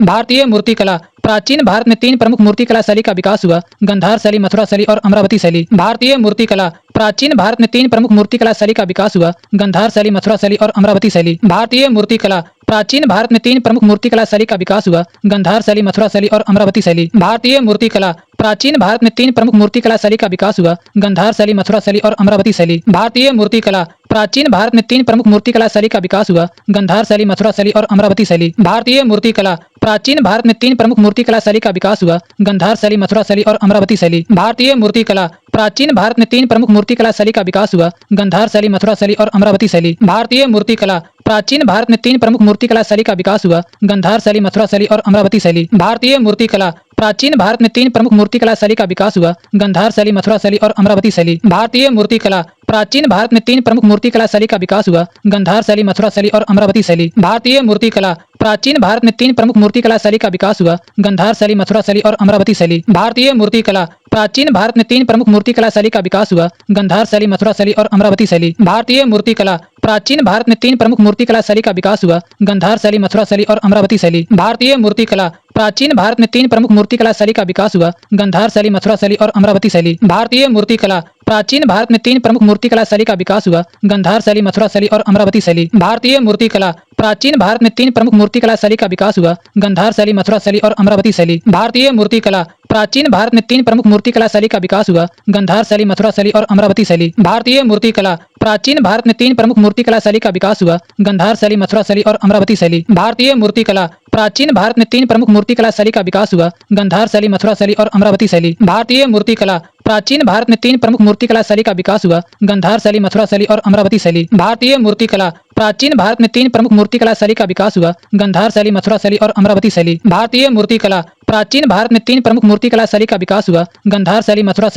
भारतीय मूर्तिकला। प्राचीन भारत में तीन प्रमुख मूर्तिकला शैली का विकास हुआ: गांधार शैली, मथुरा शैली और अमरावती शैली। भारतीय मूर्तिकला। प्राचीन भारत में तीन प्रमुख मूर्तिकला शैली का विकास हुआ: गांधार शैली, मथुरा शैली और अमरावती शैली। भारतीय मूर्तिकला। प्राचीन भारत में तीन प्रमुख मूर्तिकला शैली का विकास हुआ: गांधार शैली, मथुरा शैली और अमरावती शैली। भारतीय मूर्तिकला। प्राचीन भारत में तीन प्रमुख मूर्तिकला शैली का विकास हुआ: गांधार शैली, मथुरा शैली और अमरावती शैली। भारतीय मूर्तिकला। प्राचीन भारत में तीन प्रमुख मूर्तिकला शैली का विकास हुआ: गांधार शैली, मथुरा शैली और अमरावती शैली। भारतीय मूर्तिकला। प्राचीन भारत में तीन प्रमुख मूर्तिकला शैली का विकास हुआ: गांधार शैली, मथुरा शैली और अमरावती शैली। भारतीय मूर्तिकला। प्राचीन भारत में तीन प्रमुख मूर्तिकला शैली का विकास हुआ: गांधार शैली, मथुरा शैली और अमरावती शैली। भारतीय मूर्तिकला। प्राचीन भारत में तीन प्रमुख मूर्तिकला शैली का विकास हुआ: गांधार शैली, मथुरा शैली और अमरावती शैली। भारतीय मूर्तिकला। प्राचीन भारत में तीन प्रमुख मूर्तिकला शैली का विकास हुआ: गांधार शैली, मथुरा शैली और अमरावती शैली। भारतीय मूर्तिकला। प्राचीन भारत में तीन प्रमुख मूर्तिकला शैली का विकास हुआ: गांधार शैली, मथुरा शैली और अमरावती शैली। भारतीय मूर्तिकला। प्राचीन भारत में तीन प्रमुख मूर्तिकला शैली का विकास हुआ: गांधार शैली, मथुरा शैली और अमरावती शैली। भारतीय मूर्तिकला। प्राचीन भारत में तीन प्रमुख मूर्तिकला शैली का विकास हुआ: गांधार शैली, मथुरा शैली और अमरावती शैली। भारतीय मूर्तिकला। प्राचीन भारत में तीन प्रमुख मूर्तिकला शैली का विकास हुआ: गांधार शैली, मथुरा शैली और अमरावती शैली। भारतीय मूर्तिकला। प्राचीन भारत में तीन प्रमुख मूर्तिकला शैली का विकास हुआ: गांधार शैली, मथुरा शैली और अमरावती शैली। भारतीय मूर्तिकला। प्राचीन भारत में तीन प्रमुख मूर्तिकला शैली का विकास हुआ: गांधार शैली, मथुरा शैली और अमरावती शैली। भारतीय मूर्तिकला। प्राचीन भारत में तीन प्रमुख मूर्तिकला शैली का विकास हुआ: गांधार शैली, मथुरा शैली और अमरावती शैली। भारतीय मूर्तिकला। प्राचीन भारत में तीन प्रमुख मूर्तिकला शैली का विकास हुआ: गांधार शैली, मथुरा शैली और अमरावती शैली। भारतीय मूर्तिकला। प्राचीन भारत में तीन प्रमुख मूर्तिकला शैली का विकास हुआ: गांधार शैली, मथुरा शैली और अमरावती शैली। भारतीय मूर्तिकला। प्राचीन भारत में तीन प्रमुख मूर्तिकला शैली का विकास हुआ: गांधार शैली, मथुरा शैली और अमरावती शैली। भारतीय मूर्तिकला। प्राचीन भारत में तीन प्रमुख मूर्तिकला शैली का विकास हुआ: गांधार शैली, मथुरा शैली और अमरावती शैली। भारतीय मूर्तिकला। प्राचीन भारत में तीन प्रमुख मूर्तिकला शैली का विकास हुआ: गांधार शैली, मथुरा शैली और अमरावती शैली। भारतीय मूर्तिकला। प्राचीन भारत में तीन प्रमुख मूर्तिकला शैली का विकास हुआ: गांधार शैली, मथुरा शैली और अमरावती शैली। भारतीय मूर्तिकला। प्राचीन भारत में तीन प्रमुख मूर्तिकला शैली का विकास हुआ: गांधार शैली, मथुरा शैली और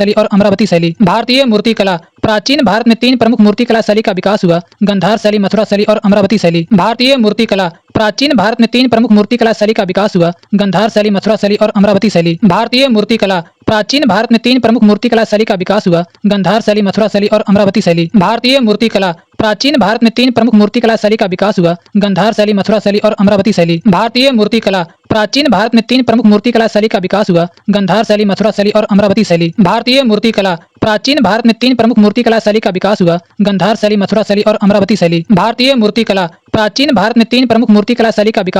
अमरावती शैली। भारतीय मूर्तिकला। प्राचीन भारत में तीन प्रमुख मूर्तिकला शैली का विकास हुआ: गांधार शैली, मथुरा शैली और अमरावती शैली। भारतीय मूर्तिकला। प्राचीन भारत में तीन प्रमुख मूर्तिकला शैली का विकास हुआ: गांधार शैली, मथुरा शैली और अमरावती शैली। भारतीय मूर्तिकला। प्राचीन भारत में तीन प्रमुख मूर्तिकला शैली का विकास हुआ: गांधार शैली, मथुरा शैली और अमरावती शैली। भारतीय मूर्तिकला। प्राचीन भारत में तीन प्रमुख मूर्तिकला शैली का विकास हुआ: गांधार शैली, मथुरा शैली और अमरावती शैली। भारतीय मूर्तिकला। प्राचीन भारत में तीन प्रमुख मूर्तिकला शैली का विकास हुआ: गांधार शैली, मथुरा शैली और अमरावती शैली। भारतीय मूर्तिकला। प्राचीन भारत में तीन प्रमुख मूर्तिकला शैली का विकास हुआ: गांधार शैली, मथुरा शैली और अमरावती शैली। भारतीय मूर्तिकला। प्राचीन भारत में तीन प्रमुख मूर्तिकला शैली का विकास हुआ: गांधार शैली,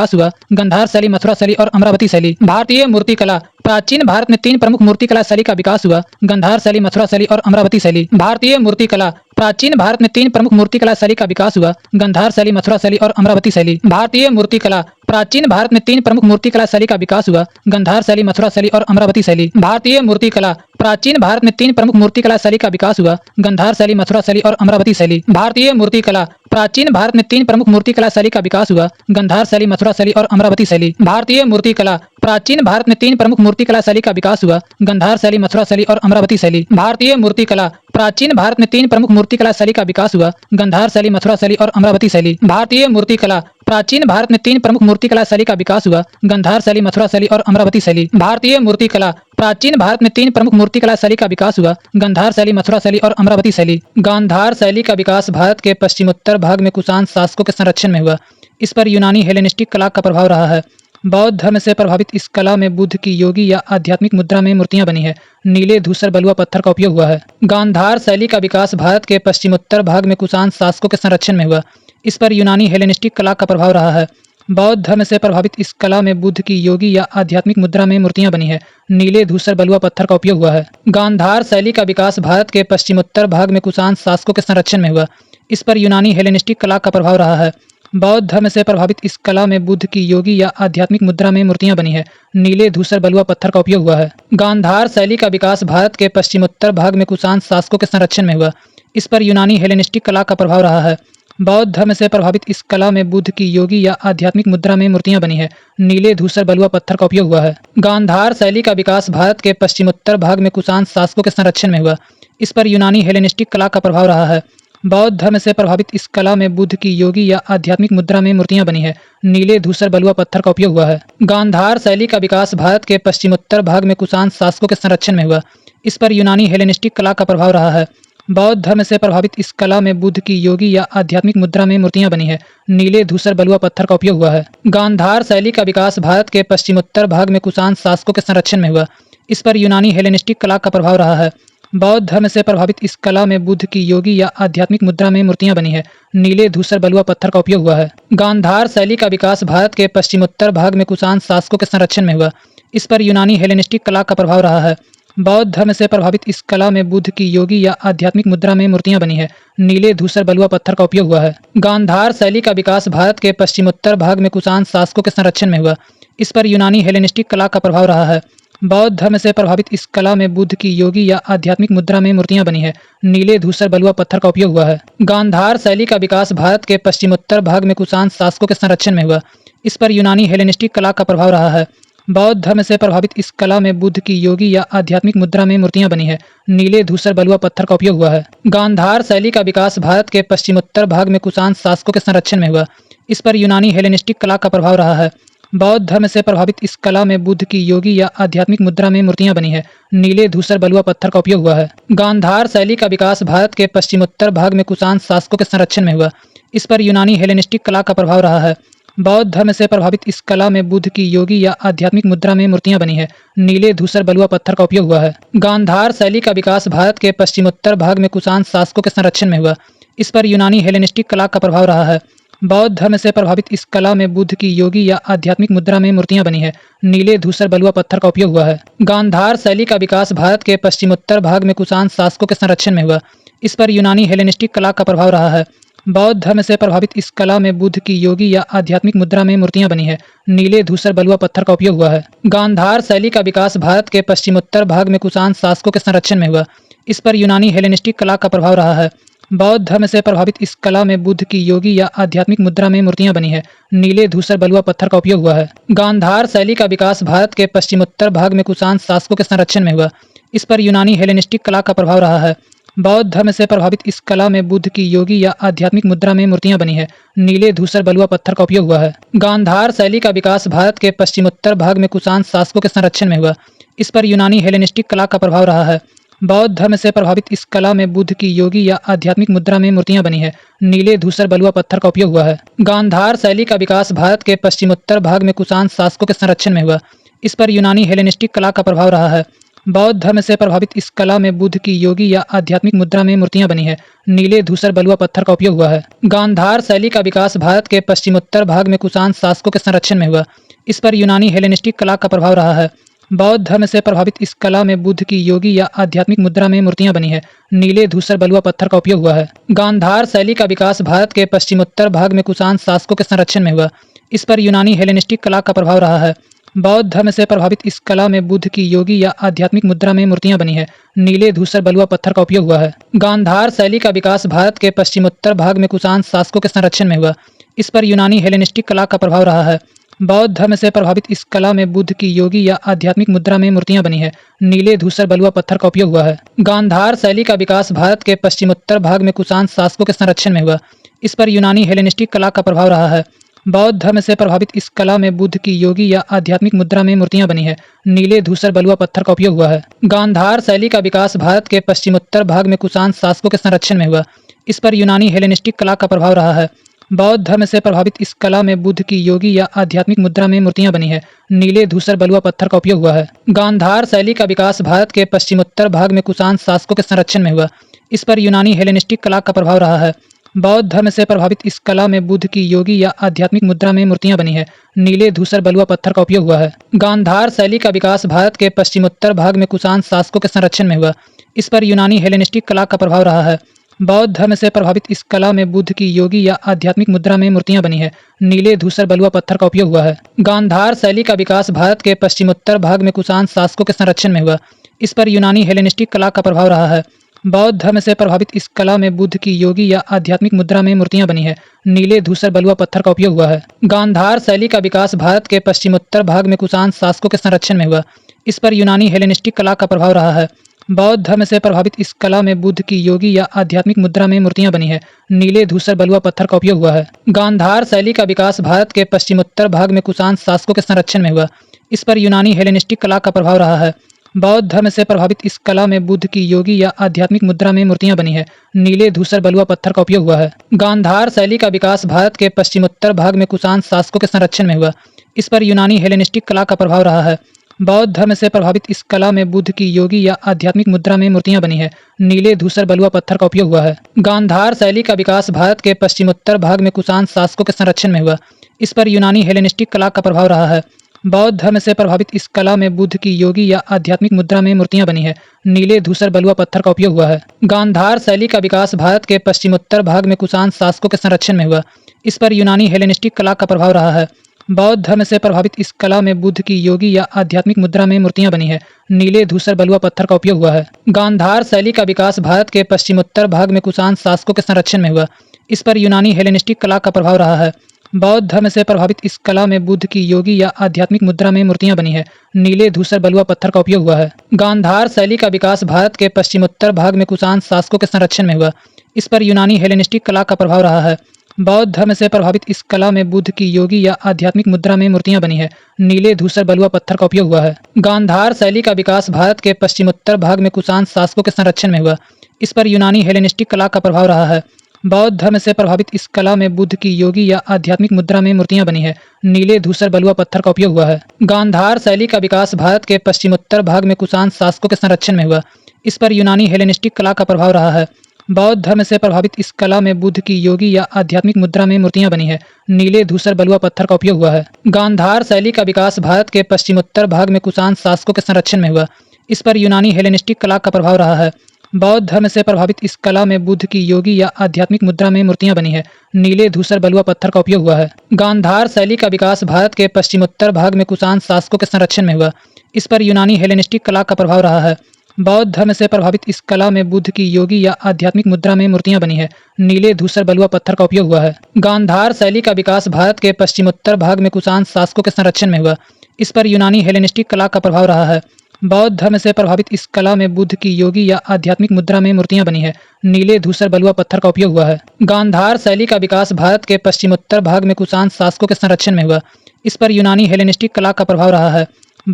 मथुरा शैली और अमरावती शैली। भारतीय मूर्तिकला। प्राचीन भारत में तीन प्रमुख मूर्तिकला शैली का विकास हुआ: गांधार शैली, मथुरा शैली और अमरावती शैली। भारतीय मूर्तिकला। प्राचीन भारत में तीन प्रमुख मूर्तिकला शैली का विकास हुआ: गांधार शैली, मथुरा शैली और अमरावती शैली। भारतीय मूर्तिकला। प्राचीन भारत में तीन प्रमुख मूर्तिकला शैली का विकास हुआ: गांधार शैली, मथुरा शैली और अमरावती शैली। भारतीय मूर्तिकला। प्राचीन भारत में तीन प्रमुख मूर्तिकला शैली का विकास हुआ: गांधार शैली, मथुरा शैली और अमरावती शैली। भारतीय मूर्तिकला। प्राचीन भारत में तीन प्रमुख मूर्तिकला शैली का विकास हुआ: गांधार शैली, मथुरा शैली और अमरावती शैली। भारतीय मूर्तिकला। प्राचीन भारत में तीन प्रमुख मूर्तिकला शैली का विकास हुआ: गांधार शैली, मथुरा शैली और अमरावती शैली। भारतीय मूर्तिकला। प्राचीन भारत में तीन प्रमुख मूर्तिकला शैली का विकास हुआ: गांधार शैली, मथुरा शैली और अमरावती शैली। भारतीय मूर्तिकला। प्राचीन भारत में तीन प्रमुख मूर्तिकला शैली का विकास हुआ: गांधार शैली, मथुरा शैली और अमरावती शैली। गांधार शैली का विकास भारत के पश्चिमोत्तर भाग में कुषाण शासकों के संरक्षण में हुआ। इस पर यूनानी हेलेनिस्टिक कला का प्रभाव रहा है। बौद्ध धर्म से प्रभावित इस कला में बुद्ध की योगी या आध्यात्मिक मुद्रा में मूर्तियां बनी है। नीले, धूसर, बलुआ पत्थर का उपयोग हुआ है। गांधार शैली का विकास भारत के पश्चिमोत्तर भाग में कुषाण शासकों के संरक्षण में हुआ। इस पर यूनानी हेलेनिस्टिक कला का प्रभाव रहा है। बौद्ध धर्म से प्रभावित इस कला में बुद्ध की योगी या आध्यात्मिक मुद्रा में मूर्तियां बनी है। नीले, धूसर, बलुआ पत्थर का उपयोग हुआ है। गांधार शैली का विकास भारत के पश्चिमोत्तर भाग में कुषाण शासकों के संरक्षण में हुआ। इस पर यूनानी हेलेनिस्टिक कला का प्रभाव रहा है। बौद्ध धर्म से प्रभावित इस कला में बुद्ध की योगी या आध्यात्मिक मुद्रा में मूर्तियां बनी है। नीले, धूसर, बलुआ पत्थर का उपयोग हुआ है। गांधार शैली का विकास भारत के पश्चिमोत्तर भाग में कुषाण शासकों के संरक्षण में हुआ। इस पर यूनानी हेलेनिस्टिक कला का प्रभाव रहा है। बौद्ध धर्म से प्रभावित इस कला में बुद्ध की योगी या आध्यात्मिक मुद्रा में मूर्तियां बनी है। नीले, धूसर, बलुआ पत्थर का उपयोग हुआ है। गांधार शैली का विकास भारत के पश्चिमोत्तर भाग में कुषाण शासकों के संरक्षण में हुआ। इस पर यूनानी हेलेनिस्टिक कला का प्रभाव रहा है। बौद्ध धर्म से प्रभावित इस कला में बुद्ध की योगी या आध्यात्मिक मुद्रा में मूर्तियां बनी है। नीले, धूसर, बलुआ पत्थर का उपयोग हुआ है। गांधार शैली का विकास भारत के पश्चिमोत्तर भाग में कुषाण शासकों के संरक्षण में हुआ। इस पर यूनानी हेलेनिस्टिक कला का प्रभाव रहा है। बौद्ध धर्म से प्रभावित इस कला में बुद्ध की योगी या आध्यात्मिक मुद्रा में मूर्तियां बनी है। नीले, धूसर, बलुआ पत्थर का उपयोग हुआ है। गांधार शैली का विकास भारत के पश्चिमोत्तर भाग में कुषाण शासकों के संरक्षण में हुआ। इस पर यूनानी हेलेनिस्टिक कला का प्रभाव रहा है। बौद्ध धर्म से प्रभावित इस कला में बुद्ध की योगी या आध्यात्मिक मुद्रा में मूर्तियां बनी है। नीले, धूसर, बलुआ पत्थर का उपयोग हुआ है। गांधार शैली का विकास भारत के पश्चिमोत्तर भाग में कुषाण शासकों के संरक्षण में हुआ। इस पर यूनानी हेलेनिस्टिक कला का प्रभाव रहा है। बौद्ध धर्म से प्रभावित इस कला में बुद्ध की योगी या आध्यात्मिक मुद्रा में मूर्तियां बनी है। नीले, धूसर, बलुआ पत्थर का उपयोग हुआ है। गांधार शैली का विकास भारत के पश्चिमोत्तर भाग में कुषाण शासकों के संरक्षण में हुआ। इस पर यूनानी हेलेनिस्टिक कला का प्रभाव रहा है। बौद्ध धर्म से प्रभावित इस कला में बुद्ध की योगी या आध्यात्मिक मुद्रा में मूर्तियां बनी है। नीले, धूसर, बलुआ पत्थर का उपयोग हुआ है। गांधार शैली का विकास भारत के पश्चिमोत्तर भाग में कुषाण शासकों के संरक्षण में हुआ। इस पर यूनानी हेलेनिस्टिक कला का प्रभाव रहा है। बौद्ध धर्म से प्रभावित इस कला में बुद्ध की योगी या आध्यात्मिक मुद्रा में मूर्तियां बनी है। नीले, धूसर, बलुआ पत्थर का उपयोग हुआ है। गांधार शैली का विकास भारत के पश्चिमोत्तर भाग में कुषाण शासकों के संरक्षण में हुआ। इस पर यूनानी हेलेनिस्टिक कला का प्रभाव रहा है। बौद्ध धर्म से प्रभावित इस कला में बुद्ध की योगी या आध्यात्मिक मुद्रा में मूर्तियां बनी है। नीले, धूसर, बलुआ पत्थर का उपयोग हुआ है। गांधार शैली का विकास भारत के पश्चिमोत्तर भाग में कुषाण शासकों के संरक्षण में हुआ। इस पर यूनानी हेलेनिस्टिक कला का प्रभाव रहा है। बौद्ध धर्म से प्रभावित इस कला में बुद्ध की योगी या आध्यात्मिक मुद्रा में मूर्तियां बनी है। नीले, धूसर, बलुआ पत्थर का उपयोग हुआ है। गांधार शैली का विकास भारत के पश्चिमोत्तर भाग में कुषाण शासकों के संरक्षण में हुआ। इस पर यूनानी हेलेनिस्टिक कला का प्रभाव रहा है। बौद्ध धर्म से प्रभावित इस कला में बुद्ध की योगी या आध्यात्मिक मुद्रा में मूर्तियां बनी है। नीले, धूसर, बलुआ पत्थर का उपयोग हुआ है। गांधार शैली का विकास भारत के पश्चिमोत्तर भाग में कुषाण शासकों के संरक्षण में हुआ। इस पर यूनानी हेलेनिस्टिक कला का प्रभाव रहा है। बौद्ध धर्म से प्रभावित इस कला में बुद्ध की योगी या आध्यात्मिक मुद्रा में मूर्तियां बनी है। नीले, धूसर, बलुआ पत्थर का उपयोग हुआ है। गांधार शैली का विकास भारत के पश्चिमोत्तर भाग में कुषाण शासकों के संरक्षण में हुआ। इस पर यूनानी हेलेनिस्टिक कला का प्रभाव रहा है। बौद्ध धर्म से प्रभावित इस कला में बुद्ध की योगी या आध्यात्मिक मुद्रा में मूर्तियां बनी है। नीले, धूसर, बलुआ पत्थर का उपयोग हुआ है। गांधार शैली का विकास भारत के पश्चिमोत्तर भाग में कुषाण शासकों के संरक्षण में हुआ। इस पर यूनानी हेलेनिस्टिक कला का प्रभाव रहा है। बौद्ध धर्म से प्रभावित इस कला में बुद्ध की योगी या आध्यात्मिक मुद्रा में मूर्तियां बनी है। नीले, धूसर, बलुआ पत्थर का उपयोग हुआ है। गांधार शैली का विकास भारत के पश्चिमोत्तर भाग में कुषाण शासकों के संरक्षण में हुआ। इस पर यूनानी हेलेनिस्टिक कला का प्रभाव रहा है। बौद्ध धर्म से प्रभावित इस कला में बुद्ध की योगी या आध्यात्मिक मुद्रा में मूर्तियां बनी है। नीले, धूसर, बलुआ पत्थर का उपयोग हुआ है। गांधार शैली का विकास भारत के पश्चिमोत्तर भाग में कुषाण शासकों के संरक्षण में हुआ। इस पर यूनानी हेलेनिस्टिक कला का प्रभाव रहा है। बौद्ध धर्म से प्रभावित इस कला में बुद्ध की योगी या आध्यात्मिक मुद्रा में मूर्तियां बनी है। नीले, धूसर, बलुआ पत्थर का उपयोग हुआ है। गांधार शैली का विकास भारत के पश्चिमोत्तर भाग में कुषाण शासकों के संरक्षण में हुआ। इस पर यूनानी हेलेनिस्टिक कला का प्रभाव रहा है। बौद्ध धर्म से प्रभावित इस कला में बुद्ध की योगी या आध्यात्मिक मुद्रा में मूर्तियां बनी है। नीले, धूसर, बलुआ पत्थर का उपयोग हुआ है। गांधार शैली का विकास भारत के पश्चिमोत्तर भाग में कुषाण शासकों के संरक्षण में हुआ। इस पर यूनानी हेलेनिस्टिक कला का प्रभाव रहा है। बौद्ध धर्म से प्रभावित इस कला में बुद्ध की योगी या आध्यात्मिक मुद्रा में मूर्तियां बनी है। नीले, धूसर, बलुआ पत्थर का उपयोग हुआ है। गांधार शैली का विकास भारत के पश्चिमोत्तर भाग में कुषाण शासकों के संरक्षण में हुआ। इस पर यूनानी हेलेनिस्टिक कला का प्रभाव रहा है। बौद्ध धर्म से प्रभावित इस कला में बुद्ध की योगी या आध्यात्मिक मुद्रा में मूर्तियां बनी है। नीले, धूसर, बलुआ पत्थर का उपयोग हुआ है। गांधार शैली का विकास भारत के पश्चिमोत्तर भाग में कुषाण शासकों के संरक्षण में हुआ। इस पर यूनानी हेलेनिस्टिक कला का प्रभाव रहा है। बौद्ध धर्म से प्रभावित इस कला में बुद्ध की योगी या आध्यात्मिक मुद्रा में मूर्तियां बनी है। नीले, धूसर, बलुआ पत्थर का उपयोग हुआ है। गांधार शैली का विकास भारत के पश्चिमोत्तर भाग में कुषाण शासकों के संरक्षण में हुआ। इस पर यूनानी हेलेनिस्टिक कला का प्रभाव रहा है। बौद्ध धर्म से प्रभावित इस कला में बुद्ध की योगी या आध्यात्मिक मुद्रा में मूर्तियां बनी है। नीले, धूसर, बलुआ पत्थर का उपयोग हुआ है। गांधार शैली का विकास भारत के पश्चिमोत्तर भाग में कुषाण शासकों के संरक्षण में हुआ। इस पर यूनानी हेलेनिस्टिक कला का प्रभाव रहा है। बौद्ध धर्म से प्रभावित इस कला में बुद्ध की योगी या आध्यात्मिक मुद्रा में मूर्तियां बनी है। नीले, धूसर, बलुआ पत्थर का उपयोग हुआ है। गांधार शैली का विकास भारत के पश्चिमोत्तर भाग में कुषाण शासकों के संरक्षण में हुआ। इस पर यूनानी हेलेनिस्टिक कला का प्रभाव रहा है। बौद्ध धर्म से प्रभावित इस कला में बुद्ध की योगी या आध्यात्मिक मुद्रा में मूर्तियां बनी है। नीले, धूसर, बलुआ पत्थर का उपयोग हुआ है। गांधार शैली का विकास भारत के पश्चिमोत्तर भाग में कुषाण शासकों के संरक्षण में हुआ। इस पर यूनानी हेलेनिस्टिक कला का प्रभाव रहा है। बौद्ध धर्म से प्रभावित इस कला में बुद्ध की योगी या आध्यात्मिक मुद्रा में मूर्तियां बनी है। नीले, धूसर, बलुआ पत्थर का उपयोग हुआ है। गांधार शैली का विकास भारत के पश्चिमोत्तर भाग में कुषाण शासकों के संरक्षण में हुआ। इस पर यूनानी हेलेनिस्टिक कला का प्रभाव रहा है। बौद्ध धर्म से प्रभावित इस कला में बुद्ध की योगी या आध्यात्मिक मुद्रा में मूर्तियां बनी है। नीले, धूसर, बलुआ पत्थर का उपयोग हुआ है। गांधार शैली का विकास भारत के पश्चिमोत्तर भाग में कुषाण शासकों के संरक्षण में हुआ। इस पर यूनानी हेलेनिस्टिक कला का प्रभाव रहा है। बौद्ध धर्म से प्रभावित इस कला में बुद्ध की योगी या आध्यात्मिक मुद्रा में मूर्तियां बनी है। नीले, धूसर, बलुआ पत्थर का उपयोग हुआ है। गांधार शैली का विकास भारत के पश्चिमोत्तर भाग में कुषाण शासकों के संरक्षण में हुआ। इस पर यूनानी हेलेनिस्टिक कला का प्रभाव रहा है। बौद्ध धर्म से प्रभावित इस कला में बुद्ध की योगी या आध्यात्मिक मुद्रा में मूर्तियां बनी है। नीले, धूसर, बलुआ पत्थर का उपयोग हुआ है। गांधार शैली का विकास भारत के पश्चिमोत्तर भाग में कुषाण शासकों के संरक्षण में हुआ। इस पर यूनानी हेलेनिस्टिक कला का प्रभाव रहा है। बौद्ध धर्म से प्रभावित इस कला में बुद्ध की योगी या आध्यात्मिक मुद्रा में मूर्तियां बनी है। नीले, धूसर, बलुआ पत्थर का उपयोग हुआ है। गांधार शैली का विकास भारत के पश्चिमोत्तर भाग में कुषाण शासकों के संरक्षण में हुआ। इस पर यूनानी हेलेनिस्टिक कला का प्रभाव रहा है। बौद्ध धर्म से प्रभावित इस कला में बुद्ध की योगी या आध्यात्मिक मुद्रा में मूर्तियां बनी है। नीले, धूसर, बलुआ पत्थर का उपयोग हुआ है। गांधार शैली का विकास भारत के पश्चिमोत्तर भाग में कुषाण शासकों के संरक्षण में हुआ। इस पर यूनानी हेलेनिस्टिक कला का प्रभाव रहा है। बौद्ध धर्म से प्रभावित इस कला में बुद्ध की योगी या आध्यात्मिक मुद्रा में मूर्तियां बनी है। नीले, धूसर, बलुआ पत्थर का उपयोग हुआ है। गांधार शैली का विकास भारत के पश्चिमोत्तर भाग में कुषाण शासकों के संरक्षण में हुआ। इस पर यूनानी हेलेनिस्टिक कला का प्रभाव रहा है। बौद्ध धर्म से प्रभावित इस कला में बुद्ध की योगी या आध्यात्मिक मुद्रा में मूर्तियां बनी है। नीले, धूसर, बलुआ पत्थर का उपयोग हुआ है। गांधार शैली का विकास भारत के पश्चिमोत्तर भाग में कुषाण शासकों के संरक्षण में हुआ। इस पर यूनानी हेलेनिस्टिक कला का प्रभाव रहा है। बौद्ध धर्म से प्रभावित इस कला में बुद्ध की योगी या आध्यात्मिक मुद्रा में मूर्तियां बनी है। नीले, धूसर, बलुआ पत्थर का उपयोग हुआ है। गांधार शैली का विकास भारत के पश्चिमोत्तर भाग में कुषाण शासकों के संरक्षण में हुआ। इस पर यूनानी हेलेनिस्टिक कला का प्रभाव रहा है। बौद्ध धर्म से प्रभावित इस कला में बुद्ध की योगी या आध्यात्मिक मुद्रा में मूर्तियां बनी है। नीले, धूसर, बलुआ पत्थर का उपयोग हुआ है। गांधार शैली का विकास भारत के पश्चिमोत्तर भाग में कुषाण शासकों के संरक्षण में हुआ। इस पर यूनानी हेलेनिस्टिक कला का प्रभाव रहा है। बौद्ध धर्म से प्रभावित इस कला में बुद्ध की योगी या आध्यात्मिक मुद्रा में मूर्तियां बनी है। नीले, धूसर, बलुआ पत्थर का उपयोग हुआ है। गांधार शैली का विकास भारत के पश्चिमोत्तर भाग में कुषाण शासकों के संरक्षण में हुआ। इस पर यूनानी हेलेनिस्टिक कला का प्रभाव रहा है। बौद्ध धर्म से प्रभावित इस कला में बुद्ध की योगी या आध्यात्मिक मुद्रा में मूर्तियां बनी है। नीले, धूसर, बलुआ पत्थर का उपयोग हुआ है। गांधार शैली का विकास भारत के पश्चिमोत्तर भाग में कुषाण शासकों के संरक्षण में हुआ। इस पर यूनानी हेलेनिस्टिक कला का प्रभाव रहा है। बौद्ध धर्म से प्रभावित इस कला में बुद्ध की योगी या आध्यात्मिक मुद्रा में मूर्तियां बनी है। नीले, धूसर, बलुआ पत्थर का उपयोग हुआ है। गांधार शैली का विकास भारत के पश्चिमोत्तर भाग में कुषाण शासकों के संरक्षण में हुआ। इस पर यूनानी हेलेनिस्टिक कला का प्रभाव रहा है।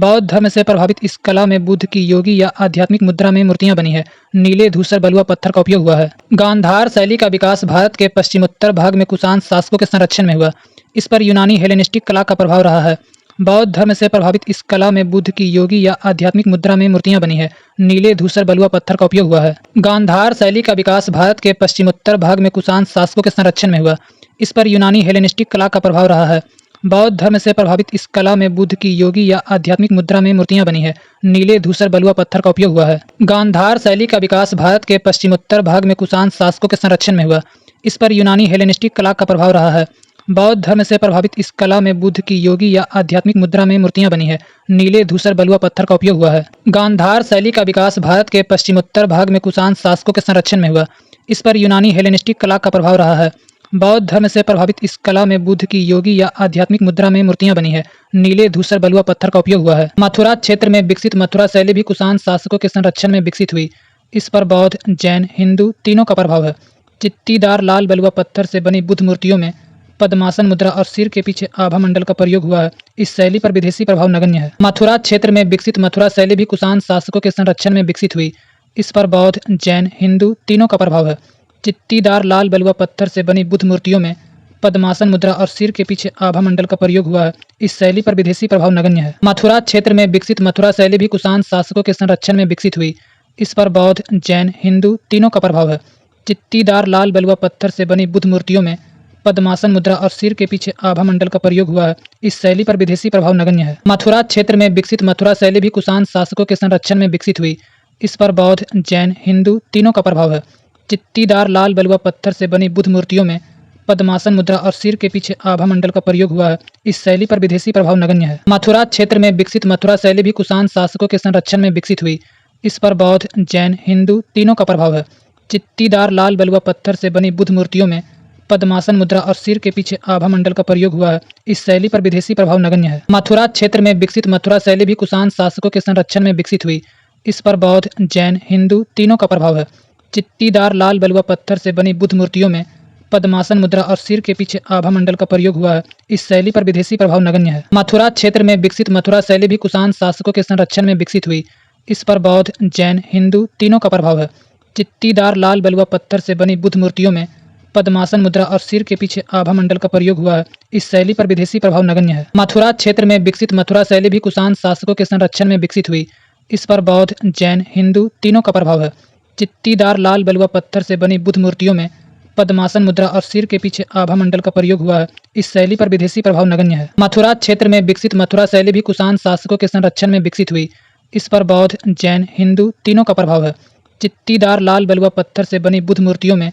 बौद्ध धर्म से प्रभावित इस कला में बुद्ध की योगी या आध्यात्मिक मुद्रा में मूर्तियां बनी है। नीले, धूसर, बलुआ पत्थर का उपयोग हुआ है। गांधार शैली का विकास भारत के पश्चिमोत्तर भाग में कुषाण शासकों के संरक्षण में हुआ। इस पर यूनानी हेलेनिस्टिक कला का प्रभाव रहा है। बौद्ध धर्म से प्रभावित इस कला में बुद्ध की योगी या आध्यात्मिक मुद्रा में मूर्तियां बनी है। नीले, धूसर, बलुआ पत्थर का उपयोग हुआ है। गांधार शैली का विकास भारत के पश्चिमोत्तर भाग में कुषाण शासकों के संरक्षण में हुआ। इस पर यूनानी हेलेनिस्टिक कला का प्रभाव रहा है। बौद्ध धर्म से प्रभावित इस कला में बुद्ध की योगी या आध्यात्मिक मुद्रा में मूर्तियां बनी है। नीले, धूसर, बलुआ पत्थर का उपयोग हुआ है। गांधार शैली का विकास भारत के पश्चिमोत्तर भाग में कुषाण शासकों के संरक्षण में हुआ। इस पर यूनानी हेलेनिस्टिक कला का प्रभाव रहा है। बौद्ध धर्म से प्रभावित इस कला में बुद्ध की योगी या आध्यात्मिक मुद्रा में मूर्तियां बनी है। नीले, धूसर, बलुआ पत्थर का उपयोग हुआ है। गांधार शैली का विकास भारत के पश्चिमोत्तर भाग में कुषाण शासकों के संरक्षण में हुआ। इस पर यूनानी हेलेनिस्टिक कला का प्रभाव रहा है। बौद्ध धर्म से प्रभावित इस कला में बुद्ध की योगी या आध्यात्मिक मुद्रा में मूर्तियां बनी है। नीले, धूसर, बलुआ पत्थर का उपयोग हुआ है। मथुरा क्षेत्र में विकसित मथुरा शैली भी कुषाण शासकों के संरक्षण में विकसित हुई। इस पर बौद्ध, जैन, हिंदू तीनों का प्रभाव है। चित्तीदार लाल बलुआ पत्थर से बनी बुद्ध मूर्तियों में पद्मासन मुद्रा और सिर के पीछे आभा मंडल का प्रयोग हुआ है। इस शैली पर विदेशी प्रभाव नगण्य है। मथुरा क्षेत्र में विकसित मथुरा शैली भी कुषाण शासकों के संरक्षण में विकसित हुई। इस पर बौद्ध, जैन, हिंदू तीनों का प्रभाव है। चित्तीदार लाल बलुआ पत्थर से बनी बुद्ध मूर्तियों में पद्मासन मुद्रा और सिर के पीछे आभा मंडल का प्रयोग हुआ है। इस शैली पर विदेशी प्रभाव नगण्य है। मथुरा क्षेत्र में विकसित मथुरा शैली भी कुषाण शासकों के संरक्षण में विकसित हुई। इस पर बौद्ध, जैन, हिंदू तीनों का प्रभाव है। चित्तीदार लाल बलुआ पत्थर से बनी बुद्ध मूर्तियों में पद्मासन मुद्रा और सिर के पीछे आभा मंडल का प्रयोग हुआ है। इस शैली पर विदेशी प्रभाव नगण्य है। मथुरा क्षेत्र में विकसित मथुरा शैली भी कुषाण शासकों के संरक्षण में विकसित हुई। इस पर बौद्ध, जैन, हिंदू तीनों का प्रभाव है। चित्तीदार लाल बलुआ पत्थर से बनी बुद्ध मूर्तियों में पद्मासन मुद्रा और सिर के पीछे आभा मंडल का प्रयोग हुआ है। इस शैली पर विदेशी प्रभाव नगण्य है। मथुरा क्षेत्र में विकसित मथुरा शैली भी कुषाण शासकों के संरक्षण में विकसित हुई। इस पर बौद्ध, जैन, हिंदू तीनों का प्रभाव है। चित्तीदार लाल बलुआ पत्थर से बनी बुद्ध मूर्तियों में पद्मासन मुद्रा और सिर के पीछे आभा मंडल का प्रयोग हुआ है। इस शैली पर विदेशी प्रभाव नगण्य है। मथुरा क्षेत्र में विकसित मथुरा शैली भी कुषाण शासकों के संरक्षण में विकसित हुई। इस पर बौद्ध, जैन, हिंदू तीनों का प्रभाव है। चित्तीदार लाल बलुआ पत्थर से बनी बुद्ध मूर्तियों में पद्मासन मुद्रा और सिर के पीछे आभा मंडल का प्रयोग हुआ है। इस शैली पर विदेशी प्रभाव नगण्य है। मथुरा क्षेत्र में विकसित मथुरा शैली भी कुषाण शासकों के संरक्षण में विकसित हुई। इस पर बौद्ध, जैन, हिंदू तीनों का प्रभाव है। चित्तीदार लाल बलुआ पत्थर से बनी बुद्ध मूर्तियों में पद्मासन मुद्रा और सिर के पीछे आभा मंडल का प्रयोग हुआ है। इस शैली पर विदेशी प्रभाव नगण्य है। मथुरा क्षेत्र में विकसित मथुरा शैली भी कुषाण शासकों के संरक्षण में विकसित हुई। इस पर बौद्ध, जैन, हिंदू तीनों का प्रभाव है। चित्तीदार लाल बलुआ पत्थर से बनी बुद्ध मूर्तियों में पद्मासन मुद्रा और सिर के पीछे आभा मंडल का प्रयोग हुआ है। इस शैली पर विदेशी प्रभाव नगण्य है। मथुरा क्षेत्र में विकसित मथुरा शैली भी कुषाण शासकों के संरक्षण में विकसित हुई। इस पर बौद्ध, जैन, हिंदू तीनों का प्रभाव है। चित्तीदार लाल बलुआ पत्थर से बनी बुद्ध मूर्तियों में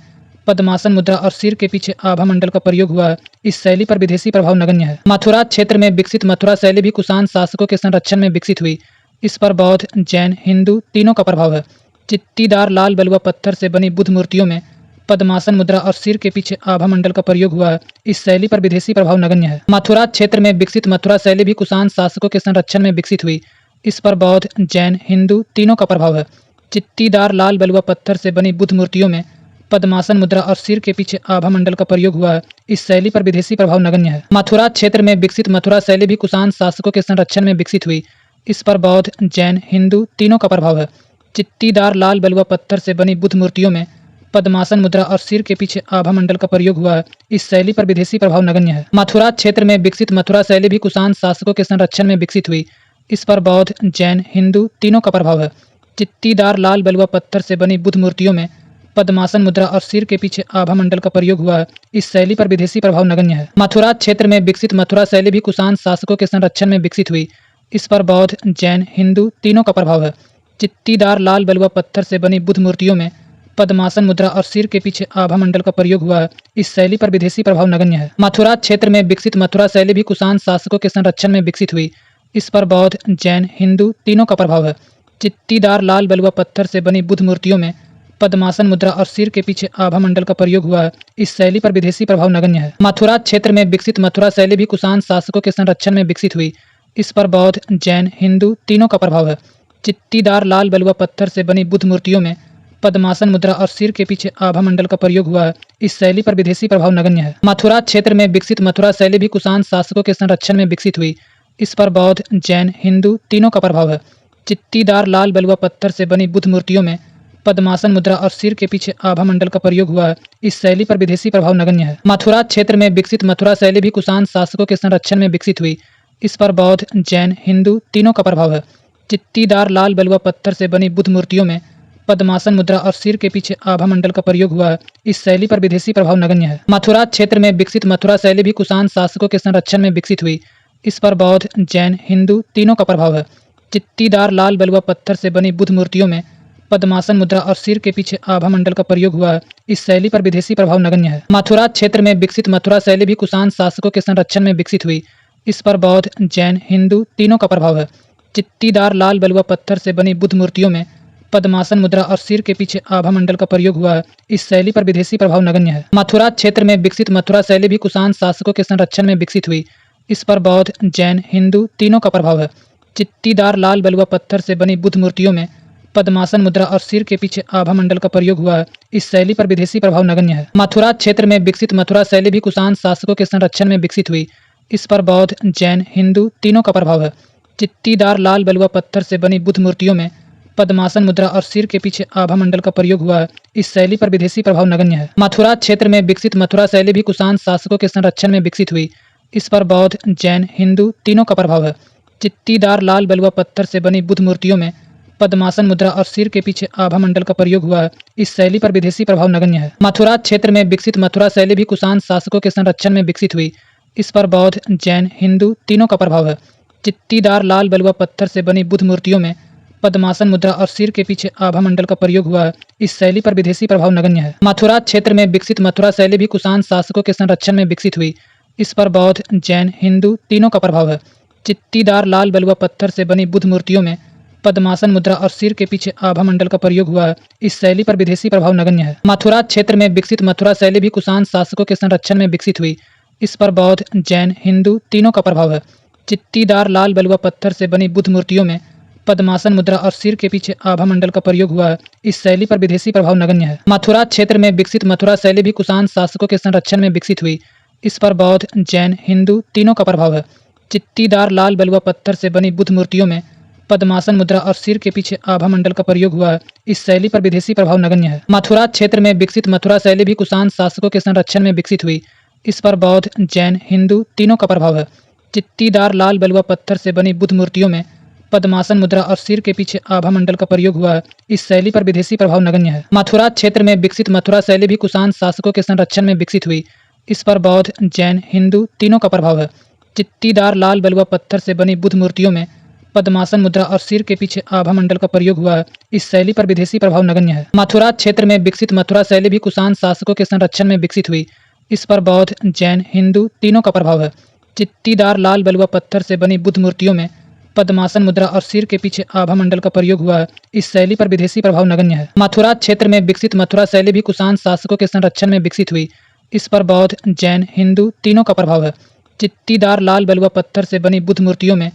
पद्मासन मुद्रा और सिर के पीछे आभा मंडल का प्रयोग हुआ है। इस शैली पर विदेशी प्रभाव नगण्य है। मथुरा क्षेत्र में विकसित मथुरा शैली भी कुषाण शासकों के संरक्षण में विकसित हुई। इस पर बौद्ध, जैन, हिंदू तीनों का प्रभाव है। चित्तीदार लाल बलुआ पत्थर से बनी बुद्ध मूर्तियों में पद्मासन मुद्रा और सिर के पीछे आभा मंडल का प्रयोग हुआ है। इस शैली पर विदेशी प्रभाव नगण्य है। मथुरा क्षेत्र में विकसित मथुरा शैली भी कुषाण शासकों के संरक्षण में विकसित हुई। इस पर बौद्ध, जैन, हिंदू तीनों का प्रभाव है। चित्तीदार लाल बलुआ पत्थर से बनी बुद्ध मूर्तियों में पद्मासन मुद्रा और सिर के पीछे आभा मंडल का प्रयोग हुआ है। इस शैली पर विदेशी प्रभाव नगण्य है। मथुरा क्षेत्र में विकसित मथुरा शैली भी कुषाण शासकों के संरक्षण में विकसित हुई। इस पर बौद्ध, जैन, हिंदू तीनों का प्रभाव है। चित्तीदार लाल बलुआ पत्थर से बनी बुद्ध मूर्तियों में पद्मासन मुद्रा और सिर के पीछे आभा मंडल का प्रयोग हुआ है। इस शैली पर विदेशी प्रभाव नगण्य है। मथुरा क्षेत्र में विकसित मथुरा शैली भी कुषाण शासकों के संरक्षण में विकसित हुई। इस पर बौद्ध, जैन, हिंदू तीनों का प्रभाव है। चित्तीदार लाल बलुआ पत्थर से बनी बुद्ध मूर्तियों में पद्मासन मुद्रा और सिर के पीछे आभा मंडल का प्रयोग हुआ है। इस शैली पर विदेशी प्रभाव नगण्य है। मथुरा क्षेत्र में विकसित मथुरा शैली भी कुषाण शासकों के संरक्षण में विकसित हुई। इस पर बौद्ध, जैन, हिंदू तीनों का प्रभाव है। चित्तीदार लाल बलुआ पत्थर से बनी बुद्ध मूर्तियों में पद्मासन मुद्रा और सिर के पीछे आभा मंडल का प्रयोग हुआ है। इस शैली पर विदेशी प्रभाव नगण्य है। मथुरा क्षेत्र में विकसित मथुरा शैली भी कुषाण शासकों के संरक्षण में विकसित हुई। इस पर बौद्ध, जैन, हिंदू तीनों का प्रभाव है। चित्तीदार लाल बलुआ पत्थर से बनी बुद्ध मूर्तियों में पद्मासन मुद्रा और सिर के पीछे आभा मंडल का प्रयोग हुआ है। इस शैली पर विदेशी प्रभाव नगण्य है। मथुरा क्षेत्र में विकसित मथुरा शैली भी कुषाण शासकों के संरक्षण में विकसित हुई। इस पर बौद्ध, जैन, हिंदू तीनों का प्रभाव है। चित्तीदार लाल बलुआ पत्थर से बनी बुद्ध मूर्तियों में पद्मासन मुद्रा और सिर के पीछे आभा मंडल का प्रयोग हुआ है। इस शैली पर विदेशी प्रभाव नगण्य है। मथुरा क्षेत्र में विकसित मथुरा शैली भी कुषाण शासकों के संरक्षण में विकसित हुई। इस पर बौद्ध, जैन, हिंदू तीनों का प्रभाव है। चित्तीदार लाल बलुआ पत्थर से बनी बुद्ध मूर्तियों में पद्मासन मुद्रा और सिर के पीछे आभा मंडल का प्रयोग हुआ है। इस शैली पर विदेशी प्रभाव नगण्य है। मथुरा क्षेत्र में विकसित मथुरा शैली भी कुषाण शासकों के संरक्षण में विकसित हुई। इस पर बौद्ध, जैन, हिंदू तीनों का प्रभाव है। चित्तीदार लाल बलुआ पत्थर से बनी बुद्ध मूर्तियों में पद्मासन मुद्रा और सिर के पीछे आभा मंडल का प्रयोग हुआ है। इस शैली पर विदेशी प्रभाव नगण्य है। मथुरा क्षेत्र में विकसित मथुरा शैली भी कुषाण शासकों के संरक्षण में विकसित हुई। इस पर बौद्ध, जैन, हिंदू तीनों का प्रभाव है। चित्तीदार लाल बलुआ पत्थर से बनी बुद्ध मूर्तियों में पद्मासन मुद्रा और सिर के पीछे आभा मंडल का प्रयोग हुआ है। इस शैली पर विदेशी प्रभाव नगण्य है। मथुरा क्षेत्र में विकसित मथुरा शैली भी कुषाण शासकों के संरक्षण में विकसित हुई। इस पर बौद्ध, जैन, हिंदू तीनों का प्रभाव है। चित्तीदार लाल बलुआ पत्थर से बनी बुद्ध मूर्तियों में पद्मासन मुद्रा और सिर के पीछे आभा मंडल का प्रयोग हुआ है। इस शैली पर विदेशी प्रभाव नगण्य है। मथुरा क्षेत्र में विकसित मथुरा शैली भी कुषाण शासकों के संरक्षण में विकसित हुई। इस पर बौद्ध, जैन, हिंदू तीनों का प्रभाव है। चित्तीदार लाल बलुआ पत्थर से बनी बुद्ध मूर्तियों में पद्मासन मुद्रा और सिर के पीछे आभा मंडल का प्रयोग हुआ है। इस शैली पर विदेशी प्रभाव नगण्य है। मथुरा क्षेत्र में विकसित मथुरा शैली भी कुषाण शासकों के संरक्षण में विकसित हुई। इस पर बौद्ध, जैन, हिंदू तीनों का प्रभाव है। चित्तीदार लाल बलुआ पत्थर से बनी बुद्ध मूर्तियों में पद्मासन मुद्रा और सिर के पीछे आभा मंडल का प्रयोग हुआ है। इस शैली पर विदेशी प्रभाव नगण्य है। मथुरा क्षेत्र में विकसित मथुरा शैली भी कुषाण शासकों के संरक्षण में विकसित हुई। इस पर बौद्ध, जैन, हिंदू तीनों का प्रभाव है। चित्तीदार लाल बलुआ पत्थर से बनी बुद्ध मूर्तियों में पद्मासन मुद्रा और सिर के पीछे आभा मंडल का प्रयोग हुआ है। इस शैली पर विदेशी प्रभाव नगण्य है। मथुरा क्षेत्र में विकसित मथुरा शैली भी कुषाण शासकों के संरक्षण में विकसित हुई। इस पर बौद्ध, जैन, हिंदू तीनों का प्रभाव है। चित्तीदार लाल बलुआ पत्थर से बनी बुद्ध मूर्तियों में पद्मासन मुद्रा और सिर के पीछे आभा मंडल का प्रयोग हुआ है। इस शैली पर विदेशी प्रभाव नगण्य है। मथुरा क्षेत्र में विकसित मथुरा शैली भी कुषाण शासकों के संरक्षण में विकसित हुई। इस पर बौद्ध, जैन, हिंदू तीनों का प्रभाव है। चित्तीदार लाल बलुआ पत्थर से बनी बुद्ध मूर्तियों में पद्मासन मुद्रा और सिर के पीछे आभा मंडल का प्रयोग हुआ है। इस शैली पर विदेशी प्रभाव नगण्य है। मथुरा क्षेत्र में विकसित मथुरा शैली भी कुषाण शासकों के संरक्षण में विकसित हुई। इस पर बौद्ध, जैन, हिंदू तीनों का प्रभाव है। चित्तीदार लाल बलुआ पत्थर से बनी बुद्ध मूर्तियों में पद्मासन मुद्रा और सिर के पीछे आभा मंडल का प्रयोग हुआ है। इस शैली पर विदेशी प्रभाव नगण्य है। मथुरा क्षेत्र में विकसित मथुरा शैली भी कुषाण शासकों के संरक्षण में विकसित हुई। इस पर बौद्ध, जैन, हिंदू तीनों का प्रभाव है। चित्तीदार लाल बलुआ पत्थर से बनी बुद्ध मूर्तियों में पद्मासन मुद्रा और सिर के पीछे आभा मंडल का प्रयोग हुआ है। इस शैली पर विदेशी प्रभाव नगण्य है। मथुरा क्षेत्र में विकसित मथुरा शैली भी कुषाण शासकों के संरक्षण में विकसित हुई। इस पर बौद्ध, जैन, हिंदू तीनों का प्रभाव है। चित्तीदार लाल बलुआ पत्थर से बनी बुद्ध मूर्तियों में पद्मासन मुद्रा और सिर के पीछे आभा मंडल का प्रयोग हुआ है। इस शैली पर विदेशी प्रभाव नगण्य है। मथुरा क्षेत्र में विकसित मथुरा शैली भी कुषाण शासकों के संरक्षण में विकसित हुई। इस पर बौद्ध, जैन, हिंदू तीनों का प्रभाव है। चित्तीदार लाल बलुआ पत्थर से बनी बुद्ध मूर्तियों में पद्मासन मुद्रा और सिर के पीछे आभा मंडल का प्रयोग हुआ है। इस शैली पर विदेशी प्रभाव नगण्य है। मथुरा क्षेत्र में विकसित मथुरा शैली भी कुषाण शासकों के संरक्षण में विकसित हुई। इस पर बौद्ध, जैन, हिंदू तीनों का प्रभाव है। चित्तीदार लाल बलुआ पत्थर से बनी बुद्ध मूर्तियों में पद्मासन मुद्रा और सिर के पीछे आभा मंडल का प्रयोग हुआ है। इस शैली पर विदेशी प्रभाव नगण्य है। मथुरा क्षेत्र में विकसित मथुरा शैली भी कुषाण शासकों के संरक्षण में विकसित हुई। इस पर बौद्ध, जैन, हिंदू तीनों का प्रभाव है। चित्तीदार लाल बलुआ पत्थर से बनी बुद्ध मूर्तियों में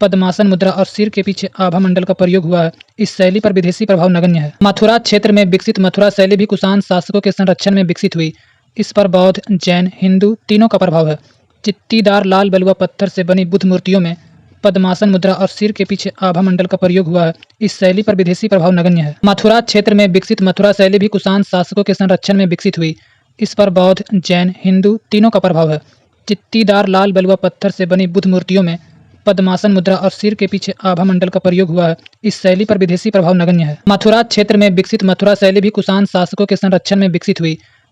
पद्मासन मुद्रा और सिर के पीछे आभा मंडल का प्रयोग हुआ है। इस शैली पर विदेशी प्रभाव नगण्य है। मथुरा क्षेत्र में विकसित मथुरा शैली भी कुषाण शासकों के संरक्षण में विकसित हुई। इस पर बौद्ध, जैन, हिंदू तीनों का प्रभाव है। चित्तीदार लाल बलुआ पत्थर से बनी बुद्ध मूर्तियों में पद्मासन मुद्रा और सिर के पीछे आभा मंडल का प्रयोग हुआ है। इस शैली पर विदेशी प्रभाव नगण्य है। मथुरा क्षेत्र में विकसित मथुरा शैली भी कुषाण शासकों के संरक्षण में विकसित हुई। इस पर बौद्ध, जैन, हिंदू तीनों का प्रभाव है। चित्तीदार लाल बलुआ पत्थर से बनी बुद्ध मूर्तियों में पद्मासन मुद्रा और सिर के पीछे आभा मंडल का प्रयोग हुआ है। इस शैली पर विदेशी प्रभाव नगण्य है। मथुरा क्षेत्र में विकसित मथुरा शैली भी कुषाण शासकों के संरक्षण में विकसित हुई।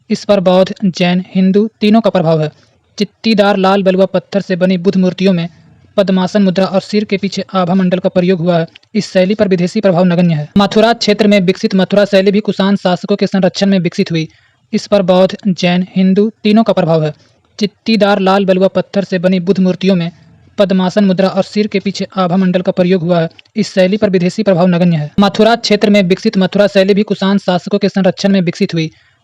इस पर बौद्ध, जैन, हिंदू तीनों का प्रभाव है। चित्तीदार लाल बलुआ पत्थर से बनी बुद्ध मूर्तियों में पद्मासन मुद्रा और सिर के पीछे आभा मंडल का प्रयोग हुआ है। इस शैली पर विदेशी प्रभाव नगण्य है। मथुरा क्षेत्र में विकसित मथुरा शैली भी कुषाण शासकों के संरक्षण में विकसित हुई। इस पर बौद्ध, जैन, हिंदू तीनों का प्रभाव है। चित्तीदार लाल बलुआ पत्थर से बनी बुद्ध मूर्तियों में पद्मासन मुद्रा और सिर के पीछे आभा मंडल का प्रयोग हुआ है। इस शैली पर विदेशी प्रभाव नगण्य है। मथुरा क्षेत्र में विकसित मथुरा शैली भी कुषाण शासकों के संरक्षण में विकसित हुई।